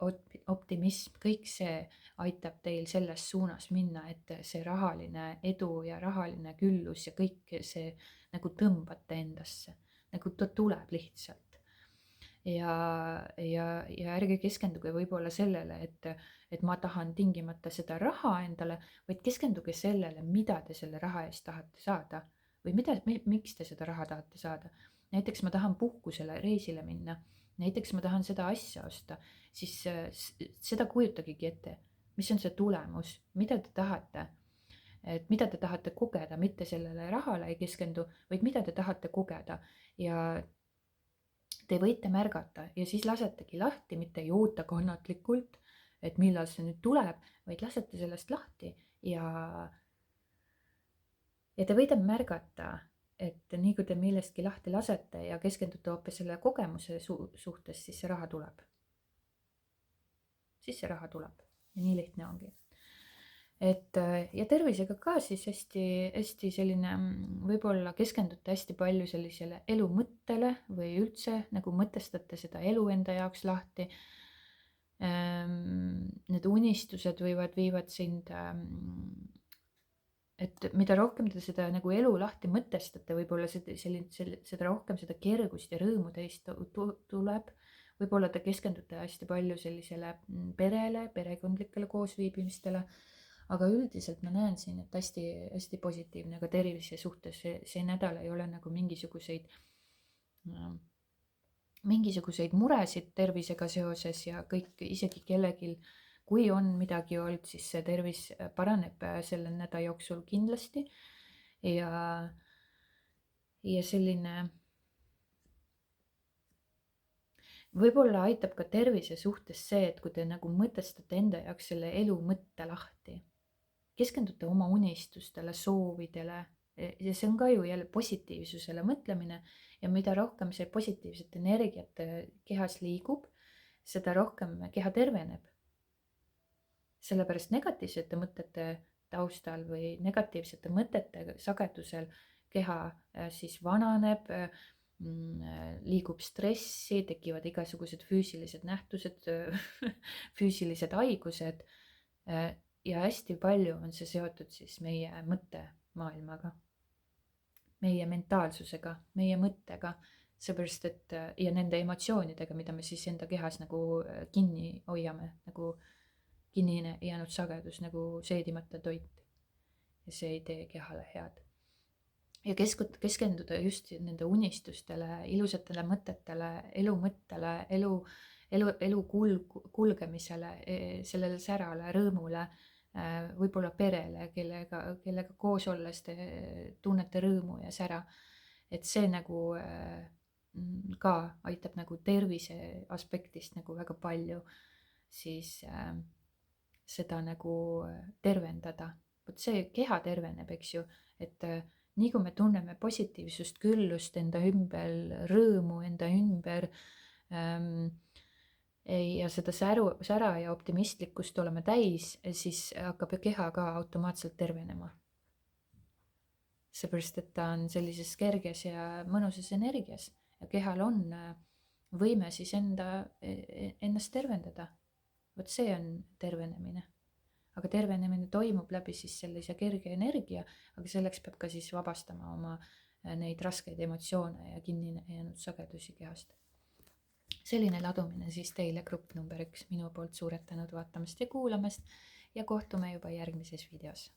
optimism, kõik see aitab teil selles suunas minna, et see rahaline edu ja rahaline küllus ja kõik see nagu tõmbate endasse, nagu ta tuleb lihtsalt. Ja ärge keskenduge võib-olla sellele, et ma tahan tingimata seda raha endale, vaid keskenduge sellele, mida te selle raha eest tahate saada või miks te seda raha tahate saada. Näiteks ma tahan puhkusele, reisile minna, näiteks ma tahan seda asja osta, siis seda kujutagigi ette, mis on see tulemus, mida te tahate. Et mida te tahate kogeda, mitte sellele rahale ei keskendu, vaid mida te tahate kogeda ja Te võite märgata ja siis lasetegi lahti, mitte ei oota kannatlikult, et millal see nüüd tuleb, vaid lasete sellest lahti ja te võite märgata, et nii kui te millestki lahti lasete ja keskendute hoopis selle kogemuse suhtes, siis see raha tuleb. Siis see raha tuleb ja nii lihtne ongi. Et ja tervisega ka siis hästi selline, võib-olla keskendute hästi palju sellisele elu mõttele või üldse nagu mõtestate seda elu enda jaoks lahti. Need unistused viivad sind, et mida rohkem te seda nagu elu lahti mõtestate, võib-olla seda rohkem seda kergust ja rõõmu teist tuleb. Võib-olla te keskendute hästi palju sellisele perele, perekondlikele koosviibimistele, aga üldiselt ma näen siin, et hästi positiivne ka tervise suhtes. See nädal ei ole nagu mingisuguseid muresid tervisega seoses ja kõik, isegi kellelgi, kui on midagi olnud, siis see tervis paraneb selle nädala jooksul kindlasti. Ja selline võib-olla aitab ka tervise suhtes see, et kui te nagu mõtestate enda jaoks selle elu mõtte lahti, keskendute oma unistustele, soovidele ja see on ka ju jälle positiivsusele mõtlemine ja mida rohkem see positiivset energiat kehas liigub, seda rohkem keha terveneb. Sellepärast negatiivsete mõtete taustal või negatiivsete mõtete sagedusel keha siis vananeb, liigub stressi, tekivad igasugused füüsilised nähtused, füüsilised haigused ja hästi palju on see seotud siis meie mõttemaailmaga, meie mentaalsusega, meie mõttega, seepärast et ja nende emotsioonidega, mida me siis enda kehas nagu kinni hoiame, nagu kinnine jäänud sagedus nagu seedimata toit ja see ei tee kehale head. Ja keskenduda just nende unistustele, ilusatele mõtetele, elu mõttele, elu kulgemisele, sellele särale, rõõmule, võib-olla perele, kellega koos olles te tunnete rõõmu ja sära. Et see nagu ka aitab nagu tervise aspektist nagu väga palju siis seda nagu tervendada. Vot see keha terveneb, eks ju, et nii kui me tunneme positiivsust, küllust enda ümber, rõõmu enda ümber ja seda sära ja optimistlikkust oleme täis, siis hakkab keha ka automaatselt tervenema. Seepärast, et ta on sellises kerges ja mõnusas energias ja kehal on võime siis ennast tervendada. Vot see on tervenemine. Aga tervenemine toimub läbi siis sellise kerge energia, aga selleks peab ka siis vabastama oma neid raskeid emotsioone ja kinni jäänud sagedusi kehast. Selline ladumine siis teile grupp number 1 minu poolt suured tänud vaatamast ja kuulamast ja kohtume juba järgmises videos.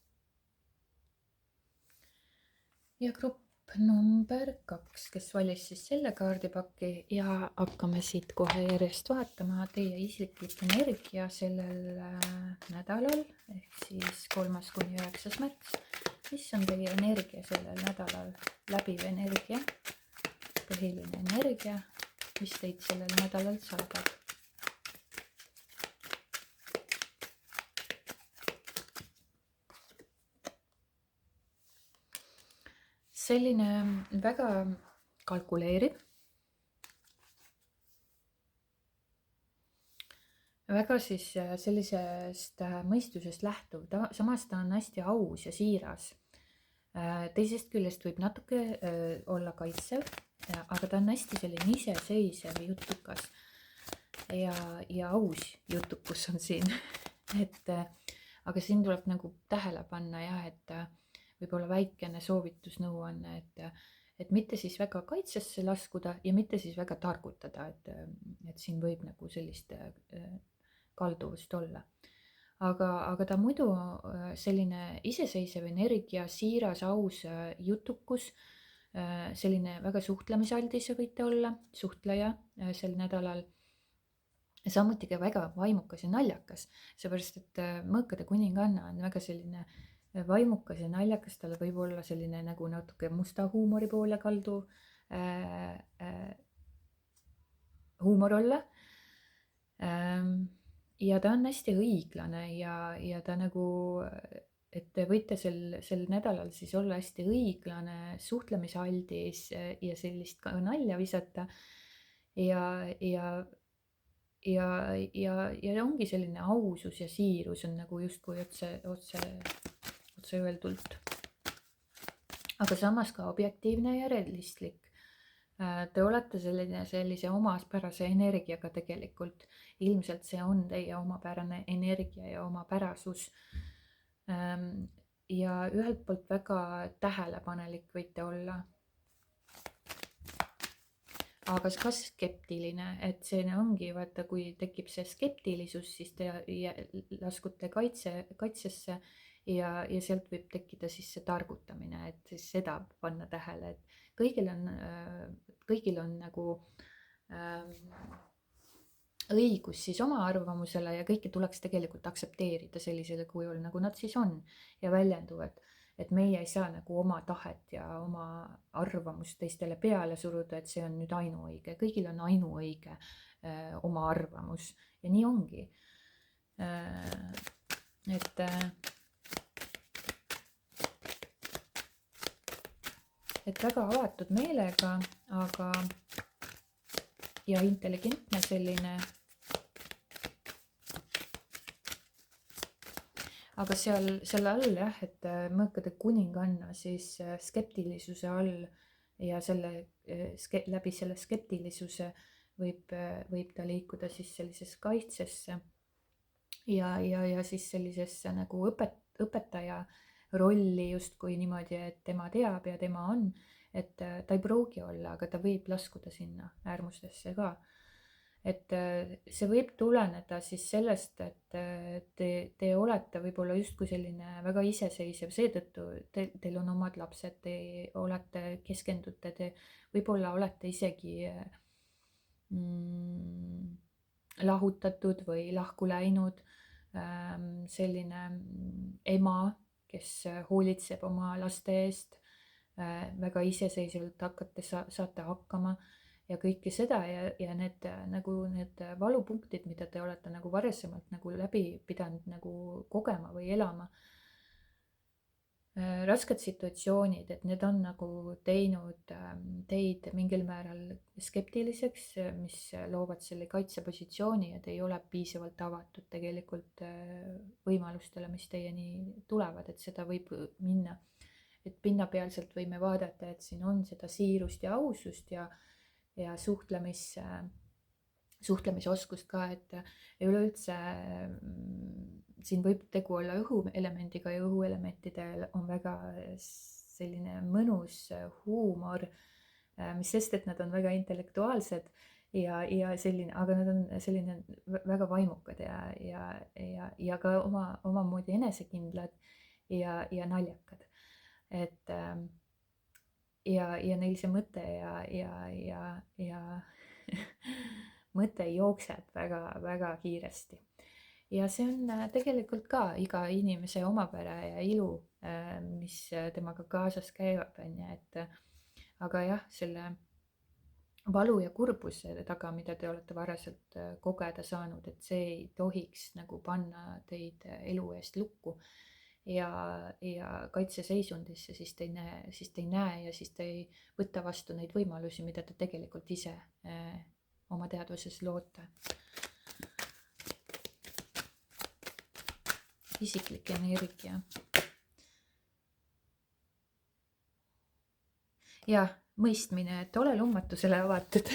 Ja grupp number 2, kes valis siis selle kaardipaki ja hakkame siit kohe järjest vaatama teie isiklik energia sellel nädalal ehk siis 3.–9. märts. Mis on teie energia sellel nädalal? Läbiv energia, põhiline energia, mis teid sellel nädalal saadab? Selline väga kalkuleeriv, väga siis sellisest mõistusest lähtuv, samas ta on hästi aus ja siiras. Teisest küljest võib natuke olla kaitsev, aga ta on hästi selline iseseisev jutukas ja aus jutukus on siin. Aga siin tuleb nagu tähele panna jah, et võib-olla väikene soovitusnõuanne, et mitte siis väga kaitsesse laskuda ja mitte siis väga targutada, et siin võib nagu sellist kalduvust olla. Aga ta muidu selline iseseisev energia, siiras, aus jutukus, selline väga suhtlemisaldis võite olla, suhtleja sel nädalal. Samuti ka väga vaimukas ja naljakas, seepärast et mõõkade kuninganna on väga selline vaimukas ja naljakas, tal võib olla selline nagu natuke musta huumori poole kaldu huumor olla. Ja ta on hästi õiglane ja ta nagu, et te võite sel nädalal siis olla hästi õiglane, suhtlemisaldis ja sellist ka nalja visata. ja, ja, ja ongi selline ausus ja siirus on nagu justkui otse öeldult. Aga samas ka objektiivne ja realistlik. Te olete sellise omaspärase energiaga tegelikult. Ilmselt see on teie omapärane energia ja omapärasus. Ja ühelt poolt väga tähelepanelik võite olla. Aga ka skeptiline, et see ongi, vaata, kui tekib see skeptilisus, siis te laskute kaitsesse ja sealt võib tekkida siis see targutamine, et siis seda panna tähele, et kõigil on nagu õigus siis oma arvamusele ja kõike tuleks tegelikult aktsepteerida sellisel kujul, nagu nad siis on ja väljenduvad. Et meie ei saa nagu oma tahet ja oma arvamust teistele peale suruda, et see on nüüd ainuõige. Kõigil on ainuõige oma arvamus ja nii ongi. Et väga avatud meelega, aga ja intelligentne selline. Aga seal all jah, et mõõkade kuninganna siis skeptilisuse all ja läbi selle skeptilisuse võib ta liikuda siis sellisesse kaitsesse ja siis sellisesse nagu õpetaja rolli justkui niimoodi, et tema teab ja tema on, et ta ei pruugi olla, aga ta võib laskuda sinna äärmustesse ka. Et see võib tuleneda siis sellest, et te olete võib-olla justkui selline väga iseseisev, seetõttu teil on omad lapsed, te olete keskendute, te võib-olla olete isegi lahutatud või lahku läinud, selline ema, kes hoolitseb oma laste eest, väga iseseisvalt saate hakkama ja kõike seda ja need valupunktid, mida te olete nagu varasemalt nagu läbi pidanud nagu kogema või elama, rasked situatsioonid, et need on nagu teinud teid mingil määral skeptiliseks, mis loovad selle kaitsepositsiooni ja te ei ole piisavalt avatud tegelikult võimalustele, mis teieni tulevad, et seda võib minna. Et pinnapealselt võime vaadata, et siin on seda siirust ja ausust ja suhtlemisoskust ka, et üleüldse siin võib tegu olla õhuelemendiga ja õhuelementidel on väga selline mõnus huumor, mis sest, et nad on väga intellektuaalsed ja selline, aga nad on selline väga vaimukad ja ka omamoodi enesekindlad ja naljakad. Et ja neil see mõte ja mõte jookseb väga kiiresti. Ja see on tegelikult ka iga inimese omapära ja ilu, mis temaga kaasas käib, et aga jah, selle valu ja kurbuse taga, mida te olete varaselt kogeda saanud, et see ei tohiks nagu panna teid elu eest lukku ja kaitseseisundisse, siis te ei näe ja siis te ei võta vastu neid võimalusi, mida te tegelikult ise oma teadvuses loote. Isiklik energia. Ja mõistmine, et ole lummatusele avatud.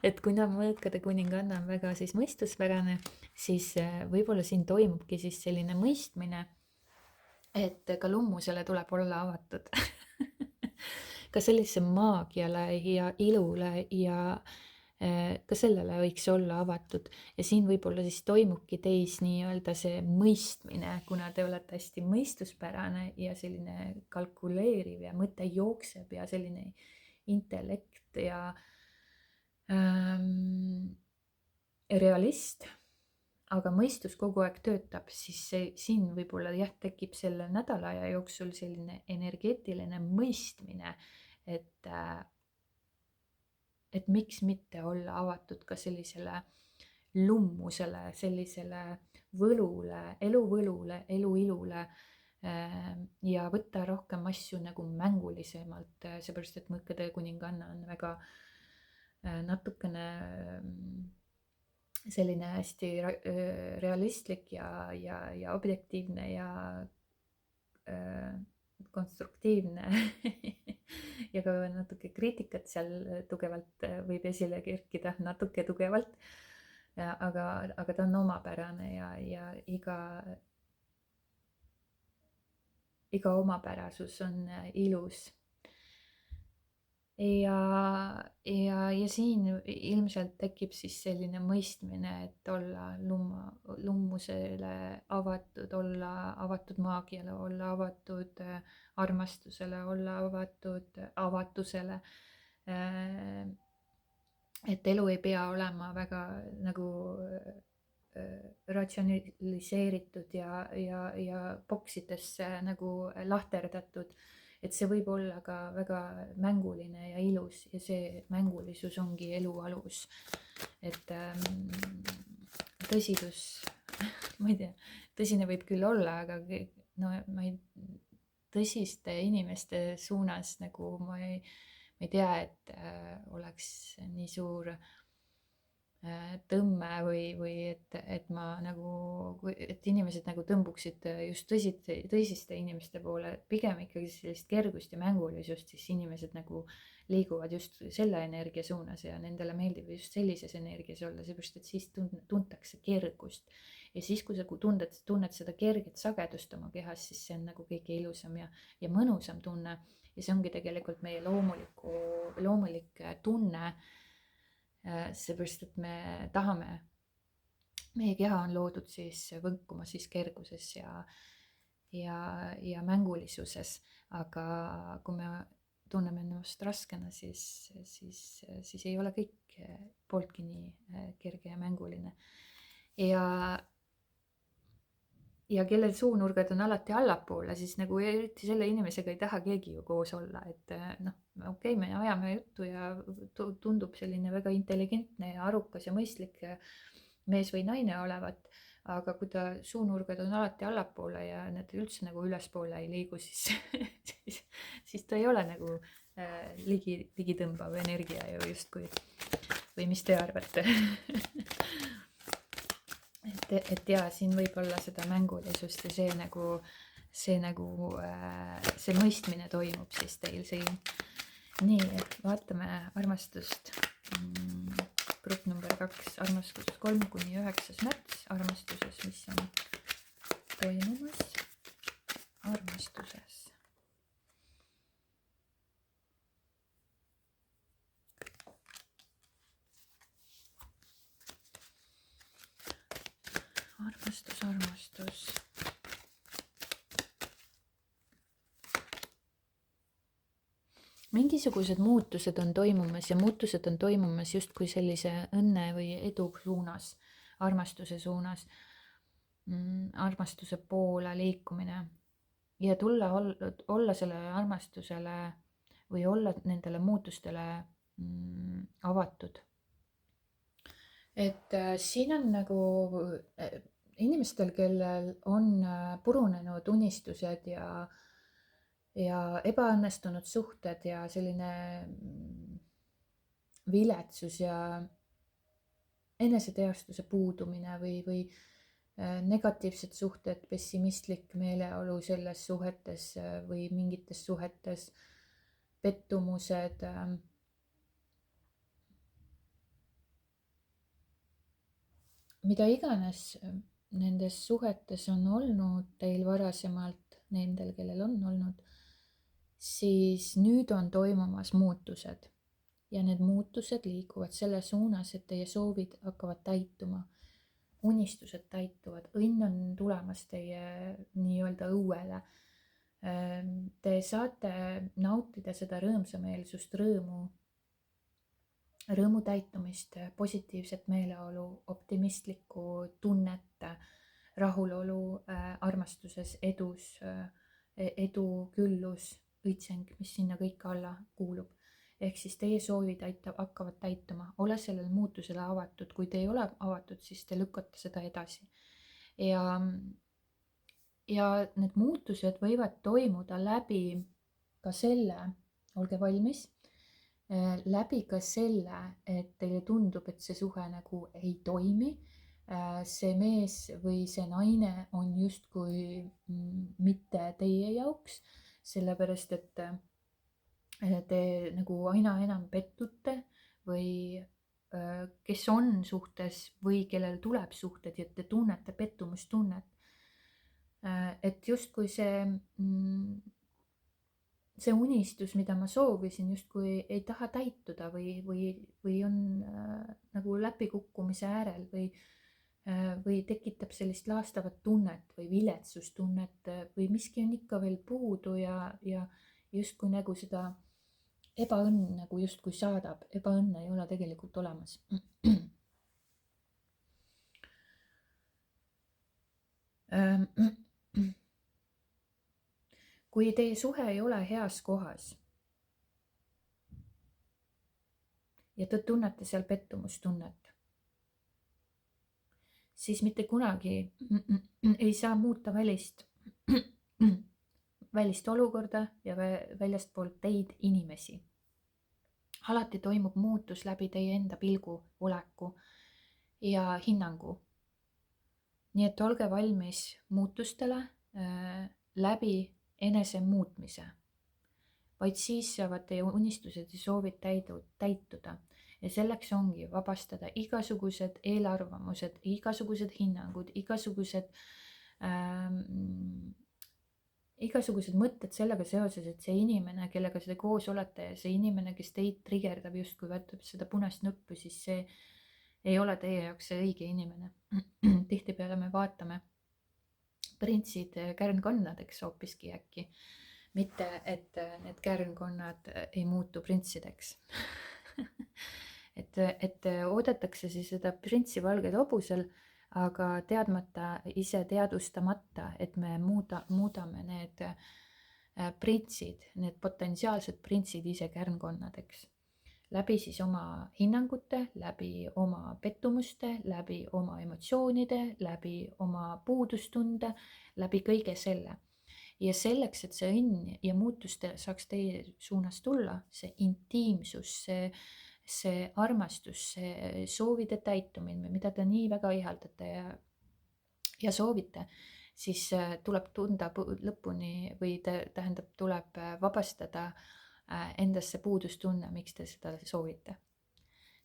Et kuna mõõkade kuninganna on väga siis mõistuspärane, siis võib-olla siin toimubki siis selline mõistmine, et ka lummusele tuleb olla avatud. Ka sellise maagiale ja ilule ja ka sellele võiks olla avatud ja siin võib-olla siis toimubki teis nii-öelda see mõistmine, kuna te olete hästi mõistuspärane ja selline kalkuleeriv ja mõte jookseb ja selline intellekt ja realist, aga mõistus kogu aeg töötab, siis siin võib-olla jah, tekib selle nädala aja jooksul selline energeetiline mõistmine, et et miks mitte olla avatud ka sellisele lummusele, sellisele võlule, eluilule ja võtta rohkem asju nagu mängulisemalt, seepärast et Mõõkade kuninganna on väga natukene selline hästi realistlik ja objektiivne ja konstruktiivne ja ka natuke kriitikat seal tugevalt võib esile kerkida, natuke tugevalt. Aga ta on omapärane ja iga omapärasus on ilus. Ja siin ilmselt tekib siis selline mõistmine, et olla lummusele avatud, olla avatud maagiale, olla avatud armastusele, olla avatud avatusele. Et elu ei pea olema väga nagu ratsionaliseeritud ja boksidesse nagu lahterdatud. Et see võib olla ka väga mänguline ja ilus ja see mängulisus ongi elu alus. Et tõsidus, ma ei tea, tõsine võib küll olla, aga no tõsiste inimeste suunas nagu ma ei tea, et oleks nii suur tõmme või et ma nagu, et inimesed nagu tõmbuksid just tõsiste inimeste poole, pigem ikkagi sellist kergust ja mängulisust, siis inimesed nagu liiguvad just selle energia suunas ja nendele meeldib just sellises energias olla, seepärast et siis tuntakse kergust. Ja siis, kui sa tunned seda kerget sagedust oma kehas, siis see on nagu kõige ilusam ja mõnusam tunne ja see ongi tegelikult meie loomulik tunne. Seepärast, et me tahame, meie keha on loodud siis võnkuma siis kerguses ja mängulisuses, aga kui me tunneme ennast raskena, siis ei ole kõik pooltki nii kerge ja mänguline. Ja kelle suunurgad on alati allapoole, siis nagu eriti selle inimesega ei taha keegi ju koos olla, et okei, me ajame juttu ja tundub selline väga intelligentne ja arukas ja mõistlik mees või naine olevat, aga kui ta suunurgad on alati allapoole ja need üldse nagu ülespoole ei liigu, siis ta ei ole nagu ligitõmbav energia ju justkui, või mis te arvate? Et jaa, siin võib olla seda mängulisust ja see mõistmine toimub siis teil siin. Nii, et vaatame armastust. Grupp number 2, armastus 3-9. märts armastuses, mis on toimumas armastuses. Armastus. Mingisugused muutused on toimumas ja muutused on toimumas justkui sellise õnne või edu suunas, armastuse suunas, armastuse poole liikumine ja olla sellele armastusele või olla nendele muutustele avatud. Et siin on nagu inimestel, kellel on purunenud unistused ja ebaõnnestunud suhted ja selline viletsus ja eneseteostuse puudumine või negatiivsed suhted, pessimistlik meeleolu selles suhetes või mingites suhetes, pettumused, mida iganes nendes suhetes on olnud teil varasemalt, nendel, kellel on olnud, siis nüüd on toimumas muutused ja need muutused liiguvad selle suunas, et teie soovid hakkavad täituma, unistused täituvad, õnn on tulemas teie nii-öelda õuele. Te saate nautida seda rõõmsameelsust, rõõmu täitumist, positiivset meeleolu, optimistlikku tunnet, rahulolu armastuses, edus, edu, küllus, õitseng, mis sinna kõik alla kuulub. ehk siis teie soovid hakkavad täituma, ole sellele muutusele avatud, kui te ei ole avatud, siis te lükkate seda edasi. ja need muutused võivad toimuda läbi ka selle, olge valmis, läbi ka selle, et teile tundub, et see suhe nagu ei toimi. See mees või see naine on justkui mitte teie jaoks, sellepärast et te nagu aina enam pettute või kes on suhtes või kellel tuleb suhted ja te tunnete pettumustunnet. Et justkui see unistus, mida ma soovisin, justkui ei taha täituda või on nagu läbikukkumise äärel või tekitab sellist laastavat tunnet või viletsustunnet või miski on ikka veel puudu ja justkui nagu seda ebaõnn nagu justkui saadab, ebaõnne ei ole tegelikult olemas. Kui teie suhe ei ole heas kohas ja te tunnete seal pettumustunnet, siis mitte kunagi ei saa muuta välist olukorda ja väljastpoolt teid inimesi. Alati toimub muutus läbi teie enda pilgu, oleku ja hinnangu. Nii et olge valmis muutustele läbi enese muutmise. Vaid siis saavad teie unistused ja soovid täituda. Ja selleks ongi vabastada igasugused eelarvamused, igasugused hinnangud, igasugused mõtted sellega seoses, et see inimene, kellega te koos olete ja see inimene, kes teid trigerdab justkui võtab seda punast nuppu, siis see ei ole teie jaoks see õige inimene. Tihtipeale me vaatame printsid kärnkonnadeks hoopiski äkki. Mitte, et need kärnkonnad ei muutu printsideks. et oodatakse siis seda printsi valgel hobusel, aga teadmata, ise teadvustamata, et me muudame need printsid, need potentsiaalsed printsid ise kärnkonnadeks. Läbi siis oma hinnangute, läbi oma pettumuste, läbi oma emotsioonide, läbi oma puudustunde, läbi kõige selle. Ja selleks, et see õnn ja muutuste saaks teie suunas tulla, see intiimsus, see armastus, see soovide täitumine, mida te nii väga ihaldate ja soovite, siis tuleb tunda lõpuni või tähendab, tuleb vabastada endasse puudustunne, miks te seda soovite.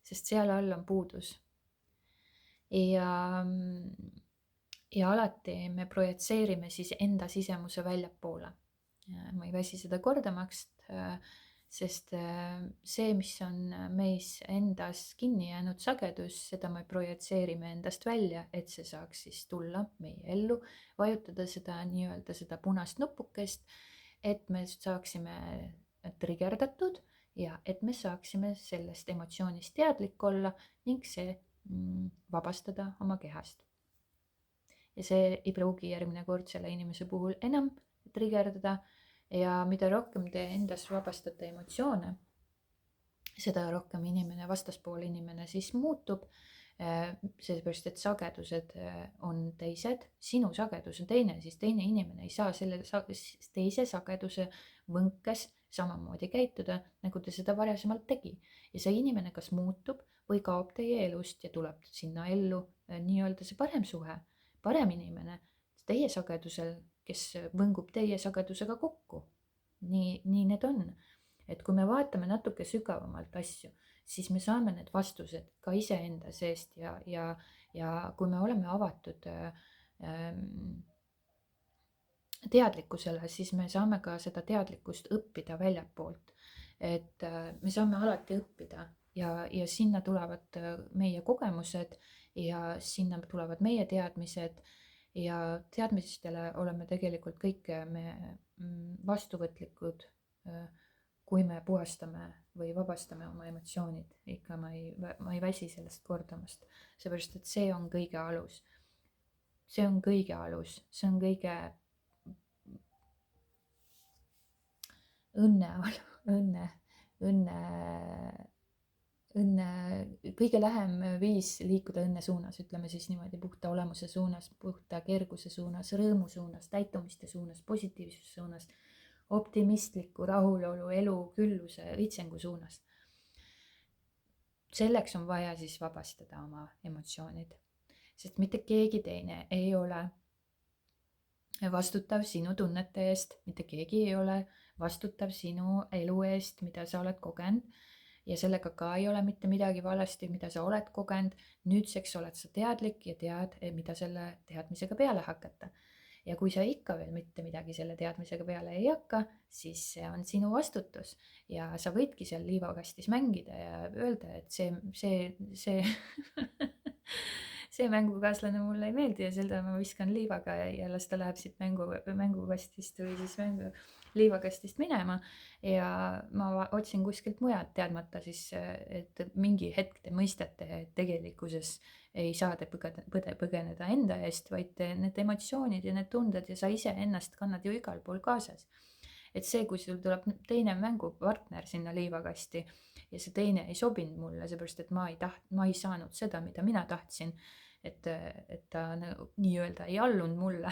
Sest seal all on puudus. Ja alati me projitseerime siis enda sisemuse väljapoole. Ma ei väsi seda kordamaks, sest see, mis on meis endas kinni jäänud sagedus, seda me projitseerime endast välja, et see saaks siis tulla meie ellu, vajutada seda nii-öelda seda punast nupukest, et me saaksime trigerdatud ja et me saaksime sellest emotsioonist teadlik olla ning see vabastada oma kehast. Ja see ei pruugi järgmine kord selle inimese puhul enam trigerdada ja mida rohkem te endas vabastate emotsioone, seda rohkem vastaspool inimene siis muutub, sellepärast et sagedused on teised, sinu sagedus on teine, siis teine inimene ei saa selle teise sageduse võnkes samamoodi käituda, nagu ta seda varasemalt tegi. Ja see inimene kas muutub või kaob teie elust ja tuleb sinna ellu nii-öelda see parem suhe, parem inimene teie sagedusel, kes võngub teie sagedusega kokku. Nii need on. Et kui me vaatame natuke sügavamalt asju, siis me saame need vastused ka iseenda seest ja kui me oleme avatud teadlikkusele, siis me saame ka seda teadlikkust õppida väljapoolt. Et me saame alati õppida ja sinna tulevad meie kogemused ja sinna tulevad meie teadmised ja teadmistele oleme tegelikult kõik me vastuvõtlikud, kui me puhastame või vabastame oma emotsioonid. Ikka ma ei väsi sellest kordamast, seepärast et see on kõige alus. See on kõige alus, see on kõige õnne õnne, õnne, kõige lähem viis liikuda õnne suunas, ütleme siis niimoodi, puhta olemuse suunas, puhta kerguse suunas, rõõmu suunas, täitumiste suunas, positiivsuse suunas, optimistliku rahulolu, elu, külluse, õitsengu suunas. Selleks on vaja siis vabastada oma emotsioonid, sest mitte keegi teine ei ole vastutav sinu tunnete eest, mitte keegi ei ole vastutav sinu elu eest, mida sa oled kogenud ja sellega ka ei ole mitte midagi valesti, mida sa oled kogenud. Nüüdseks oled sa teadlik ja tead, mida selle teadmisega peale hakata. Ja kui sa ikka veel mitte midagi selle teadmisega peale ei hakka, siis see on sinu vastutus ja sa võidki seal liivakastis mängida ja öelda, et see see mängukaaslane mulle ei meeldi ja seda ma viskan liivaga ja las ta läheb siit mängukastist või siis liivakastist minema ja ma otsin kuskilt mujalt, teadmata siis, et mingi hetk te mõistate, et tegelikkuses ei saa te põgeneda enda eest, vaid need emotsioonid ja need tunded ja sa ise ennast kannad ju igal pool kaasas. Et see, kui sul tuleb teine mängupartner sinna liivakasti ja see teine ei sobinud mulle, seepärast et ma ei saanud seda, mida mina tahtsin, et ta nii-öelda ei allunud mulle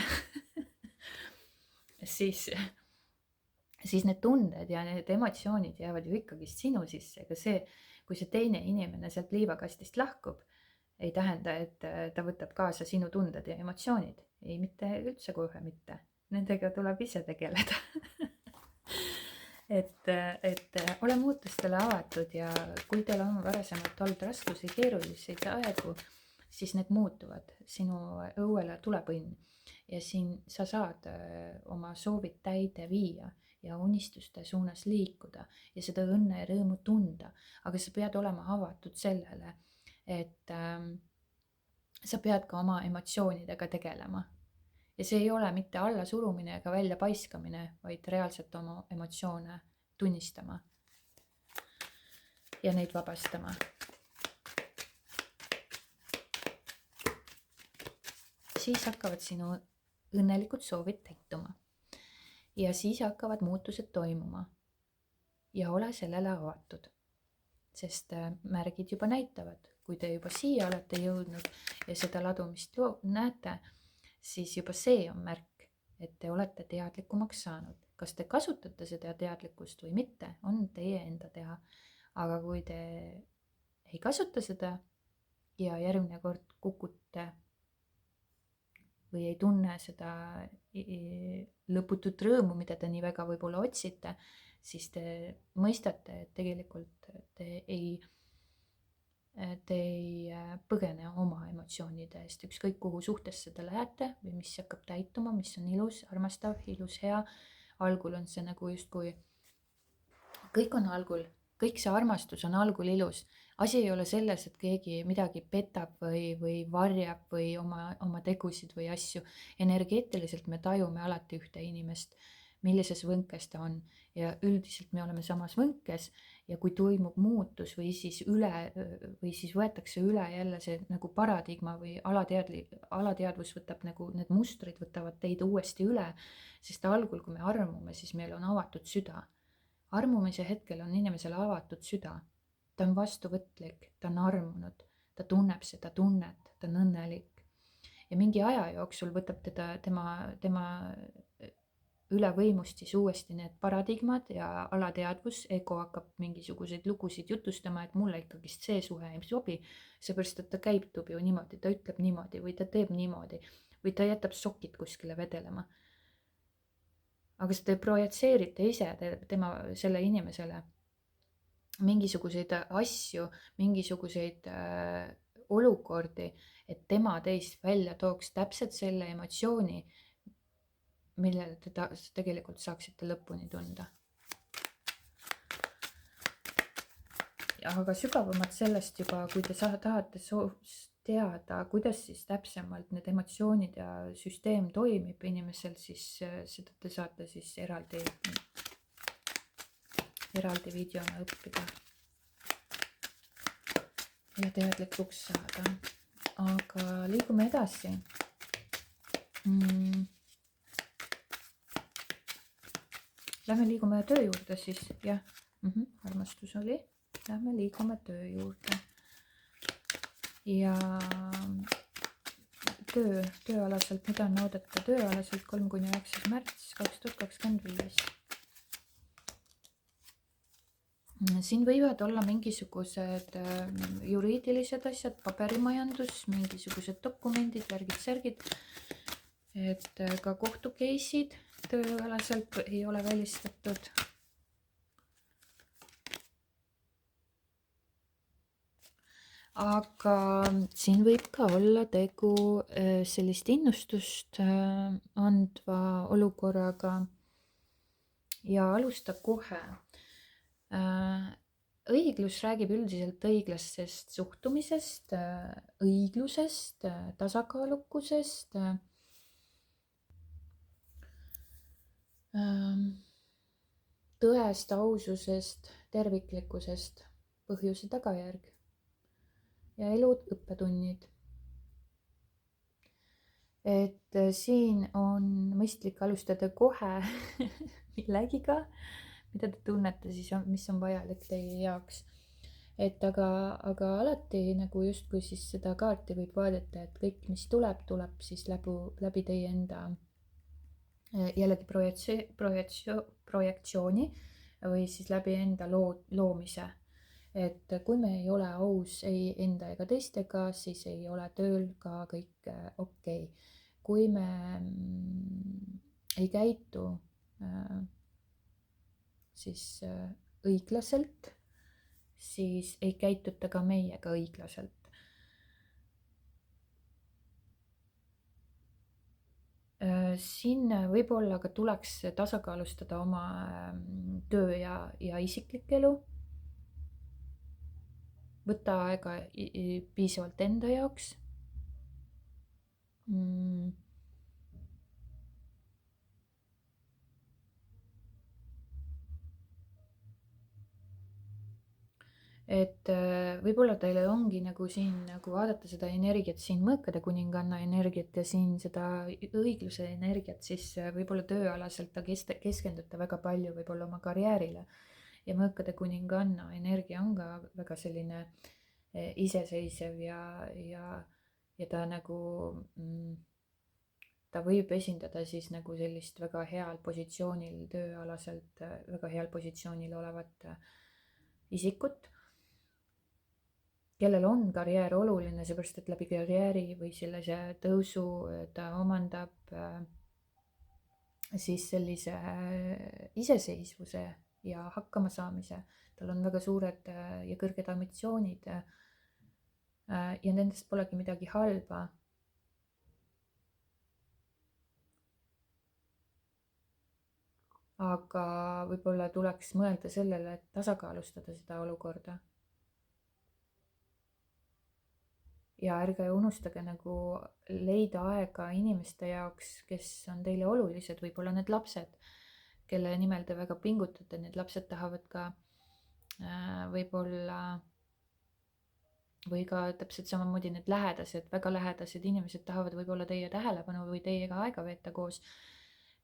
siis need tunded ja need emotsioonid jäävad ju ikkagist sinu sisse, ega see, kui see teine inimene sealt liivakastist lahkub, ei tähenda, et ta võtab kaasa sinu tunded ja emotsioonid. Ei, mitte üldse kohe mitte. Nendega tuleb ise tegeleda et ole muutustele avatud ja kui teil on varasemalt olnud raskusi, keeruliseid aegu, siis need muutuvad. Sinu õuele tuleb õnn ja siin sa saad oma soovid täide viia ja unistuste suunas liikuda ja seda õnne ja rõõmu tunda, aga sa pead olema avatud sellele, et sa pead ka oma emotsioonidega tegelema. Ja see ei ole mitte allasurumine ega välja paiskamine, vaid reaalselt oma emotsioone tunnistama ja neid vabastama. Siis hakkavad sinu õnnelikud soovid täituma ja siis hakkavad muutused toimuma ja ole sellele avatud, sest märgid juba näitavad, kui te juba siia olete jõudnud ja seda ladumist näete, siis juba see on märk, et te olete teadlikumaks saanud. Kas te kasutate seda teadlikkust või mitte, on teie enda teha. Aga kui te ei kasuta seda ja järgmine kord kukute või ei tunne seda lõputut rõõmu, mida te nii väga võib-olla otsite, siis te mõistate, et tegelikult te ei põgene oma emotsioonide eest, ükskõik kuhu suhtesse te lähete või mis hakkab täituma, mis on ilus, armastav, ilus, hea. Algul on see nagu justkui, kõik on algul, kõik see armastus on algul ilus. Asi ei ole selles, et keegi midagi petab või varjab või oma tegusid või asju. Energeetiliselt me tajume alati ühte inimest, millises võnkes ta on ja üldiselt me oleme samas võnkes ja kui toimub muutus või siis võetakse üle jälle see nagu paradigma või alateadvus võtab nagu need mustrid võtavad teid uuesti üle, sest algul, kui me armume, siis meil on avatud süda. Armumise hetkel on inimesele avatud süda, ta on vastuvõtlik, ta on armunud, ta tunneb seda tunnet, ta on õnnelik ja mingi aja jooksul võtab tema üle võimust siis uuesti need paradigmad ja alateadvus, ego hakkab mingisuguseid lugusid jutustama, et mulle ikkagist see suhe ei sobi, seepärast et ta käitub ju niimoodi, ta ütleb niimoodi või ta teeb niimoodi või ta jätab sokid kuskile vedelema. Aga te projitseerite ise selle inimesele mingisuguseid asju, mingisuguseid olukordi, et tema teist välja tooks täpselt selle emotsiooni, millele te tegelikult saaksite lõpuni tunda. Aga sügavamalt sellest juba, kui te tahate teada, kuidas siis täpsemalt need emotsioonid ja süsteem toimib inimesel, siis seda te saate siis eraldi videona õppida ja teadlikuks saada. Aga liigume edasi. Lähme liigume töö juurde siis, jah. armastus oli. Lähme liigume töö juurde. Ja tööalaselt, mida on oodata tööalaselt 3-9 märts 2025. Siin võivad olla mingisugused juriidilised asjad, paberimajandus, mingisugused dokumendid, värgid-särgid, et ka kohtukeisid tööalaselt ei ole välistatud. Aga siin võib ka olla tegu sellist innustust andva olukorraga ja alusta kohe. Õiglus räägib üldiselt õiglasest suhtumisest, õiglusest, tasakaalukusest, tõest, aususest, terviklikkusest, põhjuse tagajärg ja elu õppetunnid. Et siin on mõistlik alustada kohe millegiga, mida te tunnete siis, mis on vajalik teie jaoks. Et aga alati nagu justkui siis seda kaarti võib vaadata, et kõik, mis tuleb siis läbi teie enda jällegi projektsiooni või siis läbi enda loomise. Et kui me ei ole aus ei enda ega teistega, siis ei ole tööl ka kõik okei. Kui me ei käitu siis õiglaselt, siis ei käituta ka meiega õiglaselt. Siin võib-olla ka tuleks tasakaalustada oma töö ja isiklik elu. Võtta aega piisavalt enda jaoks. Et võib-olla teile ongi nagu siin nagu vaadata seda energiat, siin mõõkade kuninganna energiat ja siin seda õigluse energiat, siis võib-olla tööalaselt ta keskendute väga palju võib-olla oma karjäärile. Ja mõõkade kuninganna energia on ka väga selline iseseisev ja ta nagu ta võib esindada siis nagu sellist väga heal positsioonil tööalaselt, väga heal positsioonil olevat isikut, kellel on karjäär oluline, seepärast et läbi karjääri või sellise tõusu ta omandab siis sellise iseseisvuse ja hakkamasaamise. Tal on väga suured ja kõrged ambitsioonid ja nendest polegi midagi halba. Aga võib-olla tuleks mõelda sellele, et tasakaalustada seda olukorda. Ja ärge unustage nagu leida aega inimeste jaoks, kes on teile olulised, võib-olla need lapsed, kelle nimel te väga pingutate, need lapsed tahavad ka võib-olla või ka täpselt samamoodi need lähedased, väga lähedased inimesed tahavad võib-olla teie tähelepanu või teiega aega veeta koos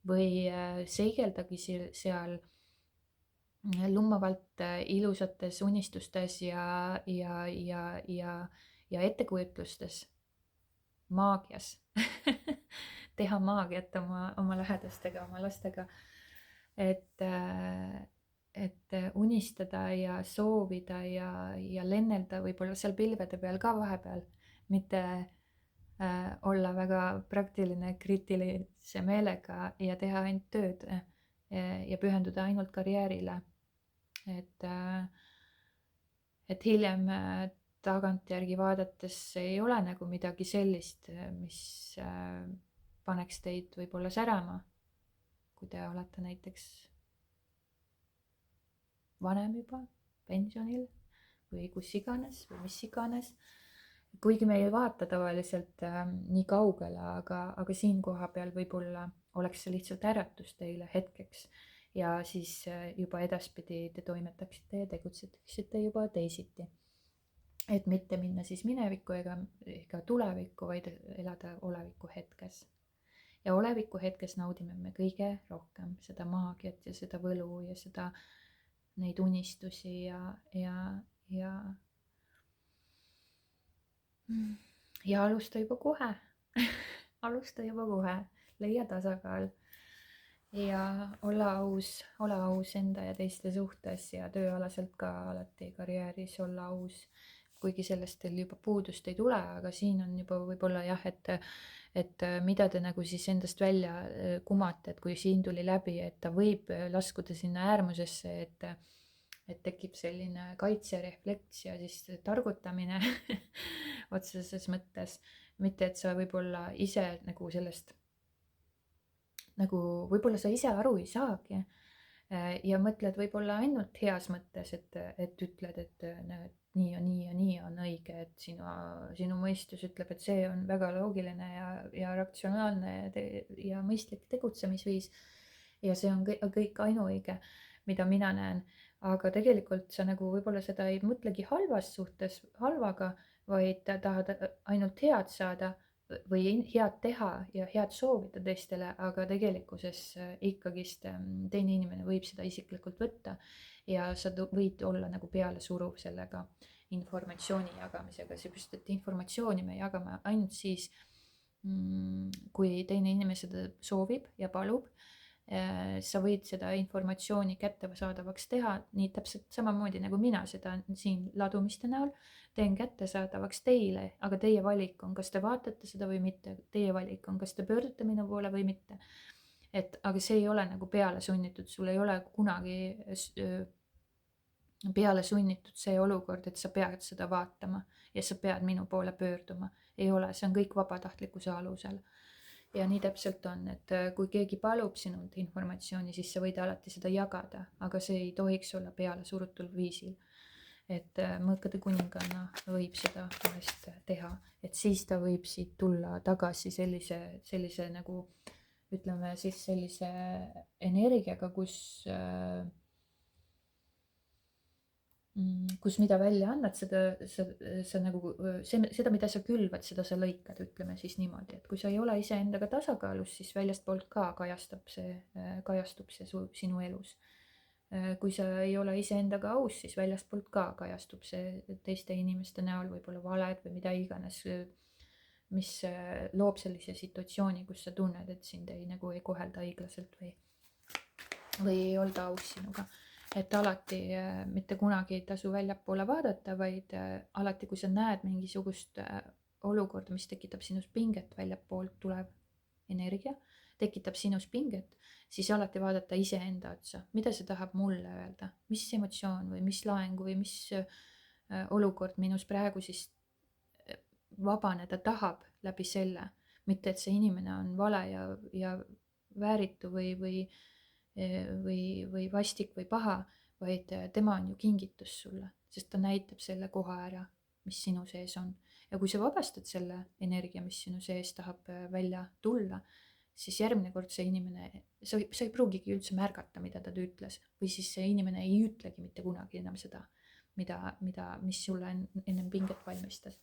või seigeldagi seal lummavalt ilusates unistustes ja ettekujutlustes, maagias teha maagiat oma lähedastega, oma lastega, et unistada ja soovida ja lennelda võib-olla seal pilvede peal ka vahepeal, mitte olla väga praktiline, kriitilise meelega ja teha ainult tööd ja pühenduda ainult karjäärile. Et hiljem tagantjärgi vaadates ei ole nagu midagi sellist, mis paneks teid võib-olla särama, kui te olete näiteks vanem juba, pensionil või kus iganes või mis iganes. Kuigi me ei vaata tavaliselt nii kaugele, aga siin koha peal võib-olla oleks see lihtsalt äratus teile hetkeks ja siis juba edaspidi te toimetaksite ja tegutseksite juba teisiti. Et mitte minna siis minevikku ega tulevikku, vaid elada oleviku hetkes. Ja oleviku hetkes naudime me kõige rohkem seda maagiat ja seda võlu ja seda neid unistusi ja ja alusta juba kohe alusta juba kohe, leia tasakaal ja ole aus enda ja teiste suhtes ja tööalaselt ka alati karjääris olla aus. Kuigi sellest teil juba puudust ei tule, aga siin on juba võib-olla jah, et mida te nagu siis endast välja kumate, et kui siin tuli läbi, et ta võib laskuda sinna äärmusesse, et tekib selline kaitserefleks ja siis targutamine otseses mõttes, mitte et sa võib-olla ise nagu sellest nagu võib-olla sa ise aru ei saagi ja mõtled võib-olla ainult heas mõttes, et ütled, et näed, nii ja nii ja nii on õige, et sinu mõistus ütleb, et see on väga loogiline ja ratsionaalne ja mõistlik tegutsemisviis ja see on kõik ainuõige, mida mina näen. Aga tegelikult sa nagu võib-olla seda ei mõtlegi halvas suhtes halvaga, vaid tahad ainult head saada või head teha ja head soovida teistele, aga tegelikkuses ikkagist teine inimene võib seda isiklikult võtta ja sa võid olla nagu pealesuruv sellega informatsiooni jagamisega, seepärast et informatsiooni me jagame ainult siis, kui teine inimene seda soovib ja palub. Sa võid seda informatsiooni kättesaadavaks teha nii täpselt samamoodi nagu mina seda siin ladumiste näol teen kättesaadavaks teile, aga teie valik on, kas te vaatate seda või mitte, teie valik on, kas te pöördute minu poole või mitte. Aga see ei ole nagu peale sunnitud, sul ei ole kunagi peale sunnitud see olukord, et sa pead seda vaatama ja sa pead minu poole pöörduma. Ei ole, see on kõik vabatahtlikkuse alusel. Ja nii täpselt on, et kui keegi palub sinult informatsiooni, siis sa võid alati seda jagada, aga see ei tohiks olla peale surutul viisil. Et mõõkade kuninganna võib seda vahest teha, et siis ta võib siit tulla tagasi sellise nagu ütleme siis sellise energiaga, kus mida välja annad, sa nagu seda, mida sa külvad, seda sa lõikad, ütleme siis niimoodi, et kui sa ei ole iseendaga tasakaalus, siis väljastpoolt ka kajastub see sinu elus. Kui sa ei ole iseendaga aus, siis väljastpoolt ka kajastub see teiste inimeste näol, võib-olla valed või mida iganes, mis loob sellise situatsiooni, kus sa tunned, et sind nagu ei kohelda õiglaselt või ei olda aus sinuga. Et alati mitte kunagi ei tasu väljapoole vaadata, vaid alati, kui sa näed mingisugust olukorda, mis tekitab sinus pinget, väljapoolt tulev energia, tekitab sinus pinget, siis alati vaadata iseenda otsa, mida see tahab mulle öelda, mis emotsioon või mis laeng või mis olukord minus praegu siis vabaneda tahab läbi selle, mitte et see inimene on vale ja vääritu või vastik või paha, vaid tema on ju kingitus sulle, sest ta näitab selle koha ära, mis sinu sees on. Ja kui sa vabastad selle energia, mis sinu sees tahab välja tulla, siis järgmine kord see inimene, sa ei pruugigi üldse märgata, mida ta ütles, või siis see inimene ei ütlegi mitte kunagi enam seda, mis sulle ennem pinget valmistas.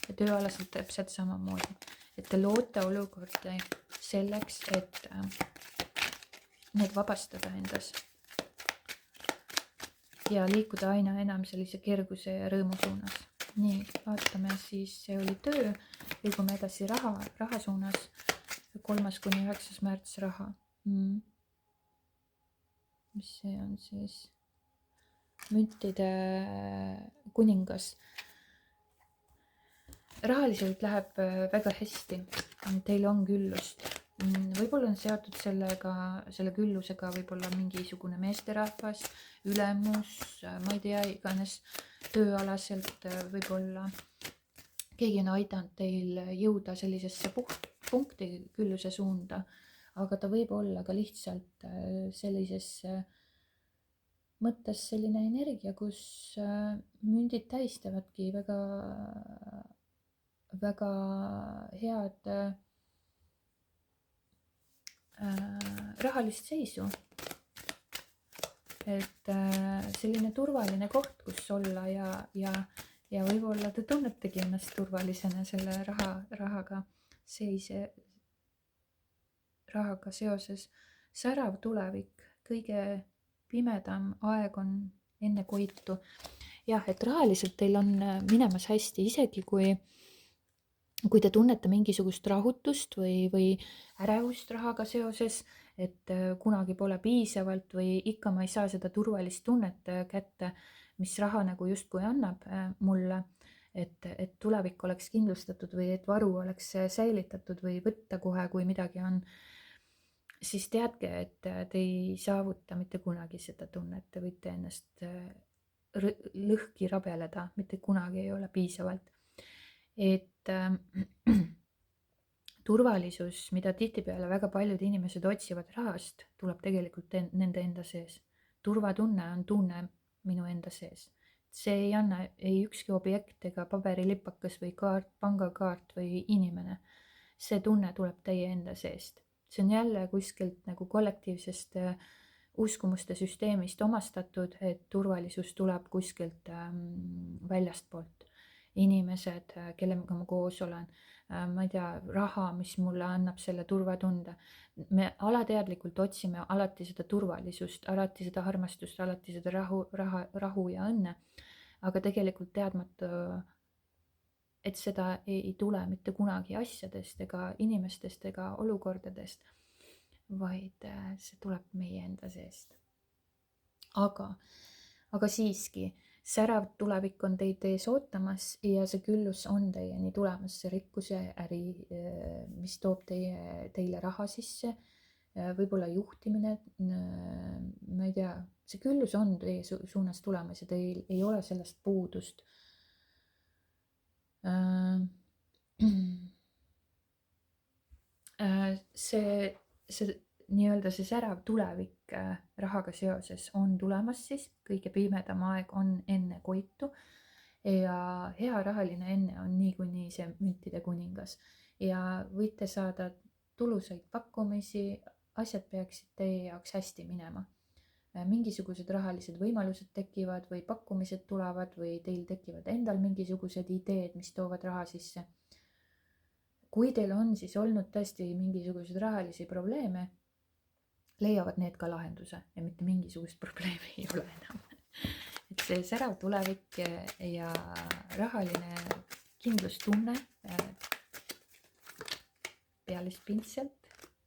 Ja tööalaselt täpselt samamoodi, et te loote olukordi selleks, et need vabastada endas ja liikuda aina enam sellise kerguse ja rõõmu suunas. Nii, vaatame siis, see oli töö, liigume edasi raha suunas, 3.–9. märts raha. Mis see on siis? Müntide kuningas. Rahaliselt läheb väga hästi, teil on küllust. Võib-olla on seotud selle küllusega võib-olla mingisugune meesterahvas, ülemus, ma ei tea, iganes tööalaselt võib-olla keegi on aidanud teil jõuda sellisesse punkti külluse suunda, aga ta võib olla ka lihtsalt sellises mõttes selline energia, kus mündid tähistavadki väga head rahalist seisu, et selline turvaline koht, kus olla ja võib-olla te tunnetegi ennast turvalisena selle rahaga seoses. Särav tulevik, kõige pimedam aeg on enne koitu. jah, et rahaliselt teil on minemas hästi, isegi kui te tunnete mingisugust rahutust või ärevust rahaga seoses, et kunagi pole piisavalt või ikka ma ei saa seda turvalist tunnet kätte, mis raha nagu justkui annab mulle, et tulevik oleks kindlustatud või et varu oleks säilitatud või võtta kohe, kui midagi on, siis teadke, et te ei saavuta mitte kunagi seda tunnet, te võite ennast lõhki rabeleda, mitte kunagi ei ole piisavalt. Et turvalisus, mida tihtipeale väga paljud inimesed otsivad rahast, tuleb tegelikult nende enda sees. Turvatunne on tunne minu enda sees. See ei anna ei ükski objekt ega paberilipakas või kaart, pangakaart või inimene. See tunne tuleb teie enda seest. See on jälle kuskilt nagu kollektiivsest uskumuste süsteemist omastatud, et turvalisus tuleb kuskilt väljastpoolt. Inimesed, kellega ma koos olen, ma ei tea, raha, mis mulle annab selle turvatunde. Me alateadlikult otsime alati seda turvalisust, alati seda armastust, alati seda rahu ja õnne. Aga tegelikult teadmata, et seda ei tule mitte kunagi asjadest ega inimestest ega olukordadest, vaid see tuleb meie enda seest. Aga siiski, särav tulevik on teid ees ootamas ja see küllus on teieni tulemas, see rikkus ja äri, mis toob teile raha sisse, võib-olla juhtimine, ma ei tea, see küllus on teie suunas tulemas ja teil ei ole sellest puudust. See nii-öelda see särav tulevik rahaga seoses on tulemas siis, kõige pimedam aeg on enne koitu ja hea rahaline enne on niikuinii see müntide kuningas ja võite saada tulusaid pakkumisi, asjad peaksid teie jaoks hästi minema. Mingisugused rahalised võimalused tekivad või pakkumised tulevad või teil tekivad endal mingisugused ideed, mis toovad raha sisse. Kui teil on siis olnud tõesti mingisuguseid rahalisi probleeme, leiavad need ka lahenduse ja mitte mingisugust probleemi ei ole enam. Et see särav tulevik ja rahaline kindlustunne pealispindselt,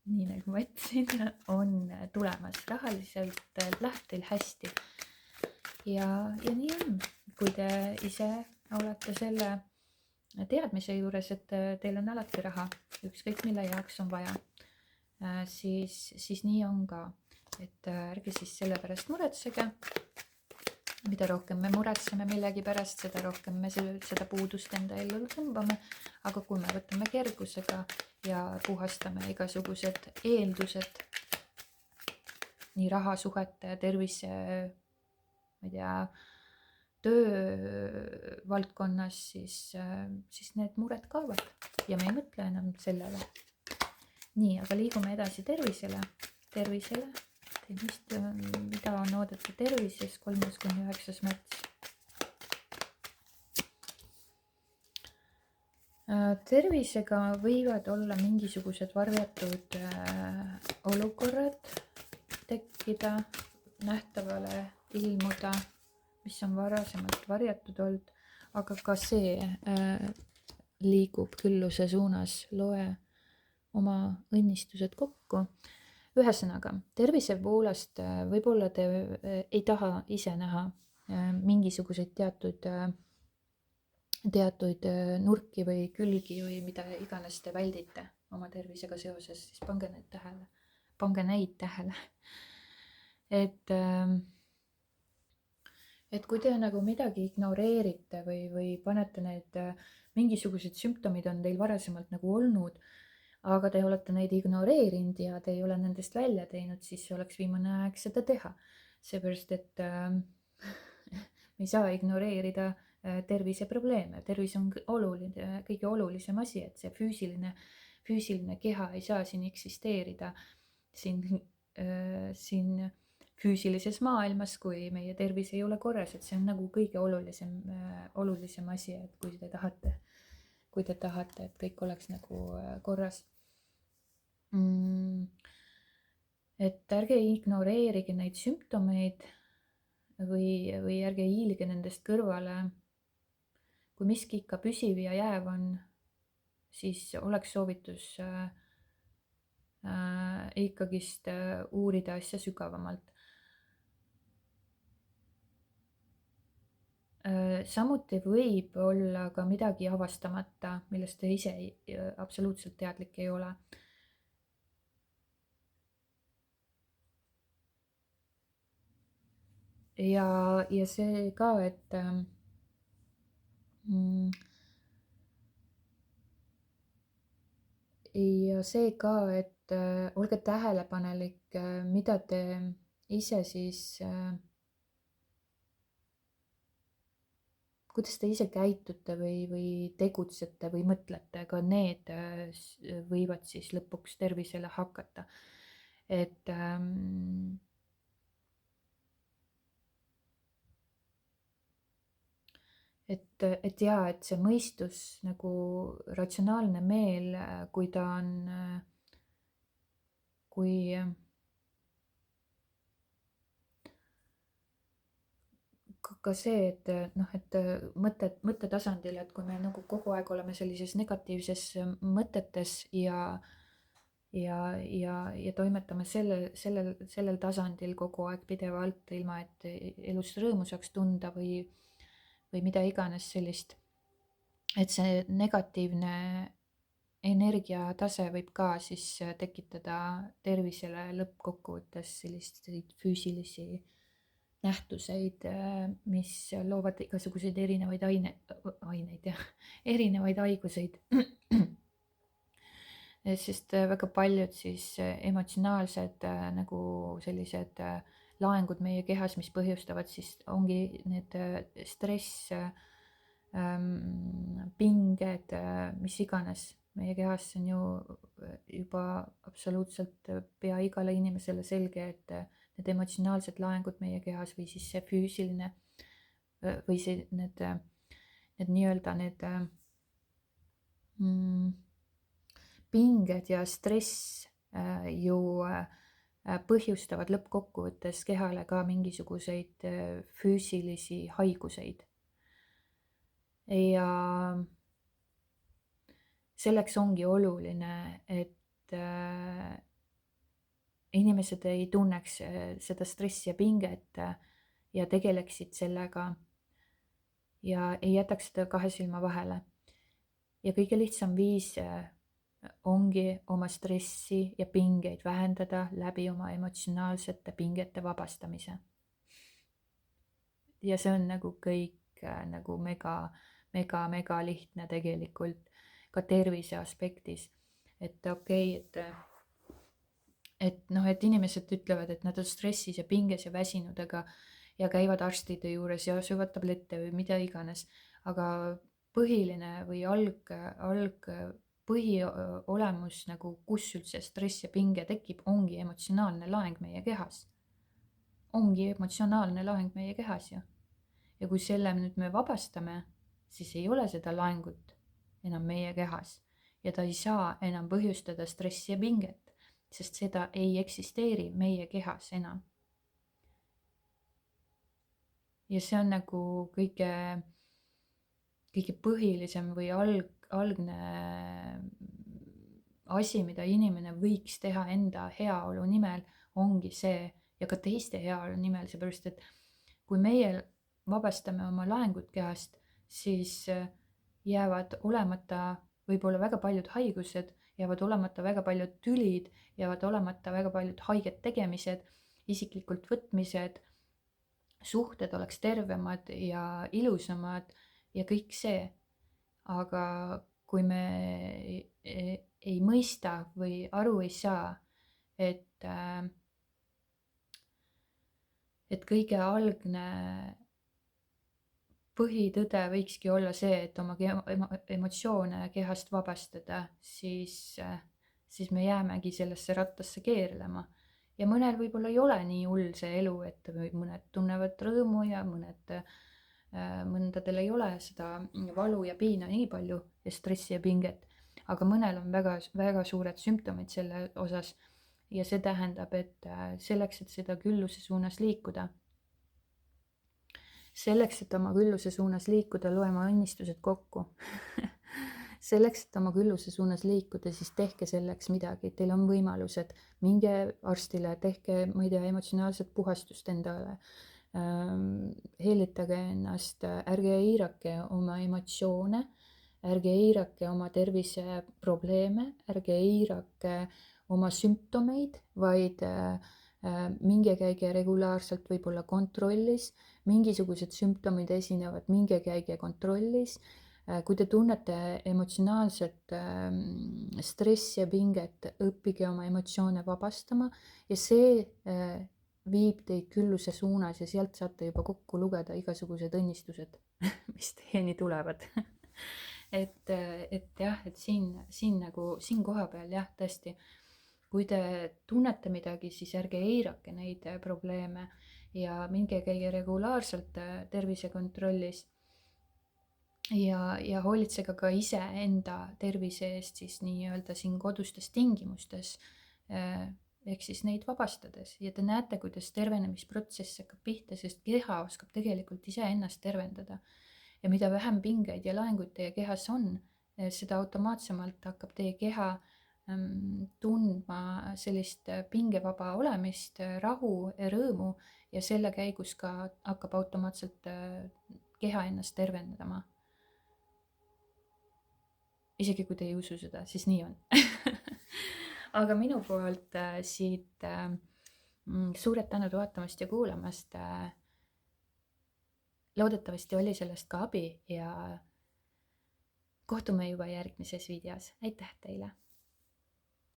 nii nagu ma ütlesin, on tulemas. Rahaliselt läheb teil hästi. Ja nii on, kui te ise olete selle teadmise juures, et teil on alati raha, ükskõik mille jaoks on vaja, siis nii on ka. Et ärge siis selle pärast muretsege. Mida rohkem me muretseme millegi pärast, seda rohkem me seda puudust enda ellu tõmbame. Aga kui me võtame kergusega ja puhastame igasugused eeldused nii rahasuhete, tervise, ma ei tea, töö valdkonnas, siis need mured kaovad ja me ei mõtle enam sellele. Nii, aga liigume edasi tervisele. Mida on oodata tervises 3.–9. märts. Tervisega võivad olla mingisugused varjatud olukorrad tekkida, nähtavale ilmuda, mis on varasemalt varjatud olnud, aga ka see liigub külluse suunas, loe oma õnnistused kokku. Ühesõnaga, tervise poolest võib-olla te ei taha ise näha mingisuguseid teatud nurki või külgi või mida iganes te väldite oma tervisega seoses, siis pange neid tähele. Et kui te nagu midagi ignoreerite või panete need mingisugused sümptomid on teil varasemalt nagu olnud, aga te olete neid ignoreerinud ja te ei ole nendest välja teinud, siis oleks viimane aeg seda teha. Seepärast, et me ei saa ignoreerida terviseprobleeme. Tervis on oluline, kõige olulisem asi, et see füüsiline keha ei saa siin eksisteerida siin füüsilises maailmas, kui meie tervis ei ole korras, et see on nagu kõige olulisem asi, et kui te tahate, et kõik oleks nagu korras. Et ärge ignoreerige neid sümptomeid, või ärge hiilige nendest kõrvale. kui miski ikka püsiv ja jääv on, siis oleks soovitus ikkagist uurida asja sügavamalt. Samuti võib olla ka midagi avastamata, millest te ise absoluutselt teadlik ei ole. ja see ka, et ja see ka, et olge tähelepanelik, mida te ise siis kuidas te ise käitute või tegutsete või mõtlete, ka need võivad siis lõpuks tervisele hakata. et et jaa, et see mõistus nagu ratsionaalne meel, kui ta on, kui ka see, et noh, et mõttetasandil, et kui me nagu kogu aeg oleme sellises negatiivses mõtetes ja toimetame sellel tasandil kogu aeg pidevalt, ilma et elust rõõmu saaks tunda või mida iganes sellist, et see negatiivne energiatase võib ka siis tekitada tervisele lõppkokkuvõttes selliseid füüsilisi nähtuseid, mis loovad igasuguseid erinevaid aineid ja erinevaid haiguseid. sest väga paljud siis emotsionaalsed nagu sellised laengud meie kehas, mis põhjustavad siis ongi need stress, pinged, mis iganes meie kehas, see on ju juba absoluutselt pea igale inimesele selge, et need emotsionaalsed laengud meie kehas või siis see füüsiline või see need nii-öelda need pinged ja stress ju põhjustavad lõppkokkuvõttes kehale ka mingisuguseid füüsilisi haiguseid. Ja selleks ongi oluline, et inimesed ei tunneks seda stressi ja pinget ja tegeleksid sellega ja ei jätaks seda kahe silma vahele. Ja kõige lihtsam viis ongi oma stressi ja pingeid vähendada läbi oma emotsionaalsete pingete vabastamise. Ja see on nagu kõik nagu mega lihtne tegelikult ka tervise aspektis. Et okei, et noh, et inimesed ütlevad, et nad on stressis ja pinges ja väsinud, ja käivad arstide juures ja söövad tablette või mida iganes, aga põhiline või põhiolemus nagu, kus üldse stress ja pinge tekib, ongi emotsionaalne laeng meie kehas. Ongi emotsionaalne laeng meie kehas ju. Ja kui selle nüüd me vabastame, siis ei ole seda laengut enam meie kehas ja ta ei saa enam põhjustada stressi ja pinget, sest seda ei eksisteeri meie kehas enam. Ja see on nagu kõige põhilisem või algne asi, mida inimene võiks teha enda heaolu nimel, ongi see, ja ka teiste heaolu nimel, seepärast et kui meie vabastame oma laengud kehast, siis jäävad olemata võib-olla väga paljud haigused, jäävad olemata väga paljud tülid, jäävad olemata väga paljud haiget tegemised, isiklikult võtmised, suhted oleks tervemad ja ilusamad ja kõik see. Aga kui me ei mõista või aru ei saa, et kõige algne põhitõde võikski olla see, et oma emotsioone kehast vabastada, siis me jäämegi sellesse rattasse keerlema. Ja mõnel võib-olla ei ole nii hull see elu, et mõned tunnevad rõõmu ja mõndadel ei ole seda valu ja piina nii palju ja stressi ja pinget, aga mõnel on väga suured sümptomid selle osas ja see tähendab, et selleks, et seda külluse suunas liikuda, selleks, et oma külluse suunas liikuda, loema õnnistused kokku. Selleks, et oma külluse suunas liikuda, siis tehke selleks midagi, teil on võimalused, minge arstile, tehke, ma ei tea, emotsionaalset puhastust endale. Heelitage ennast, ärge eirake oma emotsioone, ärge eirake oma terviseprobleeme, ärge eirake oma sümptomeid, vaid minge käige regulaarselt võib-olla kontrollis, mingisugused sümptomid esinevad, minge käige kontrollis. Kui te tunnete emotsionaalset stressi ja pinget, õppige oma emotsioone vabastama ja see viib teid külluse suunas ja sealt saate juba kokku lugeda igasugused õnnistused, mis teieni tulevad. et jah, et siin koha peal jah, tõesti, kui te tunnete midagi, siis ärge eirake neid probleeme ja minge käige regulaarselt tervisekontrollis ja hoolitsege ka iseenda tervise eest siis nii-öelda siin kodustes tingimustes, ehk siis neid vabastades ja te näete, kuidas tervenemisprotsess hakkab pihta, sest keha oskab tegelikult iseennast tervendada ja mida vähem pingeid ja laenguid teie kehas on, seda automaatsemalt hakkab teie keha tundma sellist pingevaba olemist, rahu ja rõõmu ja selle käigus ka hakkab automaatselt keha ennast tervendama. Isegi kui te ei usu seda, siis nii on. Aga minu poolt siit suured tänud vaatamast ja kuulamast. Loodetavasti oli sellest ka abi ja kohtume juba järgmises videos. Aitäh teile!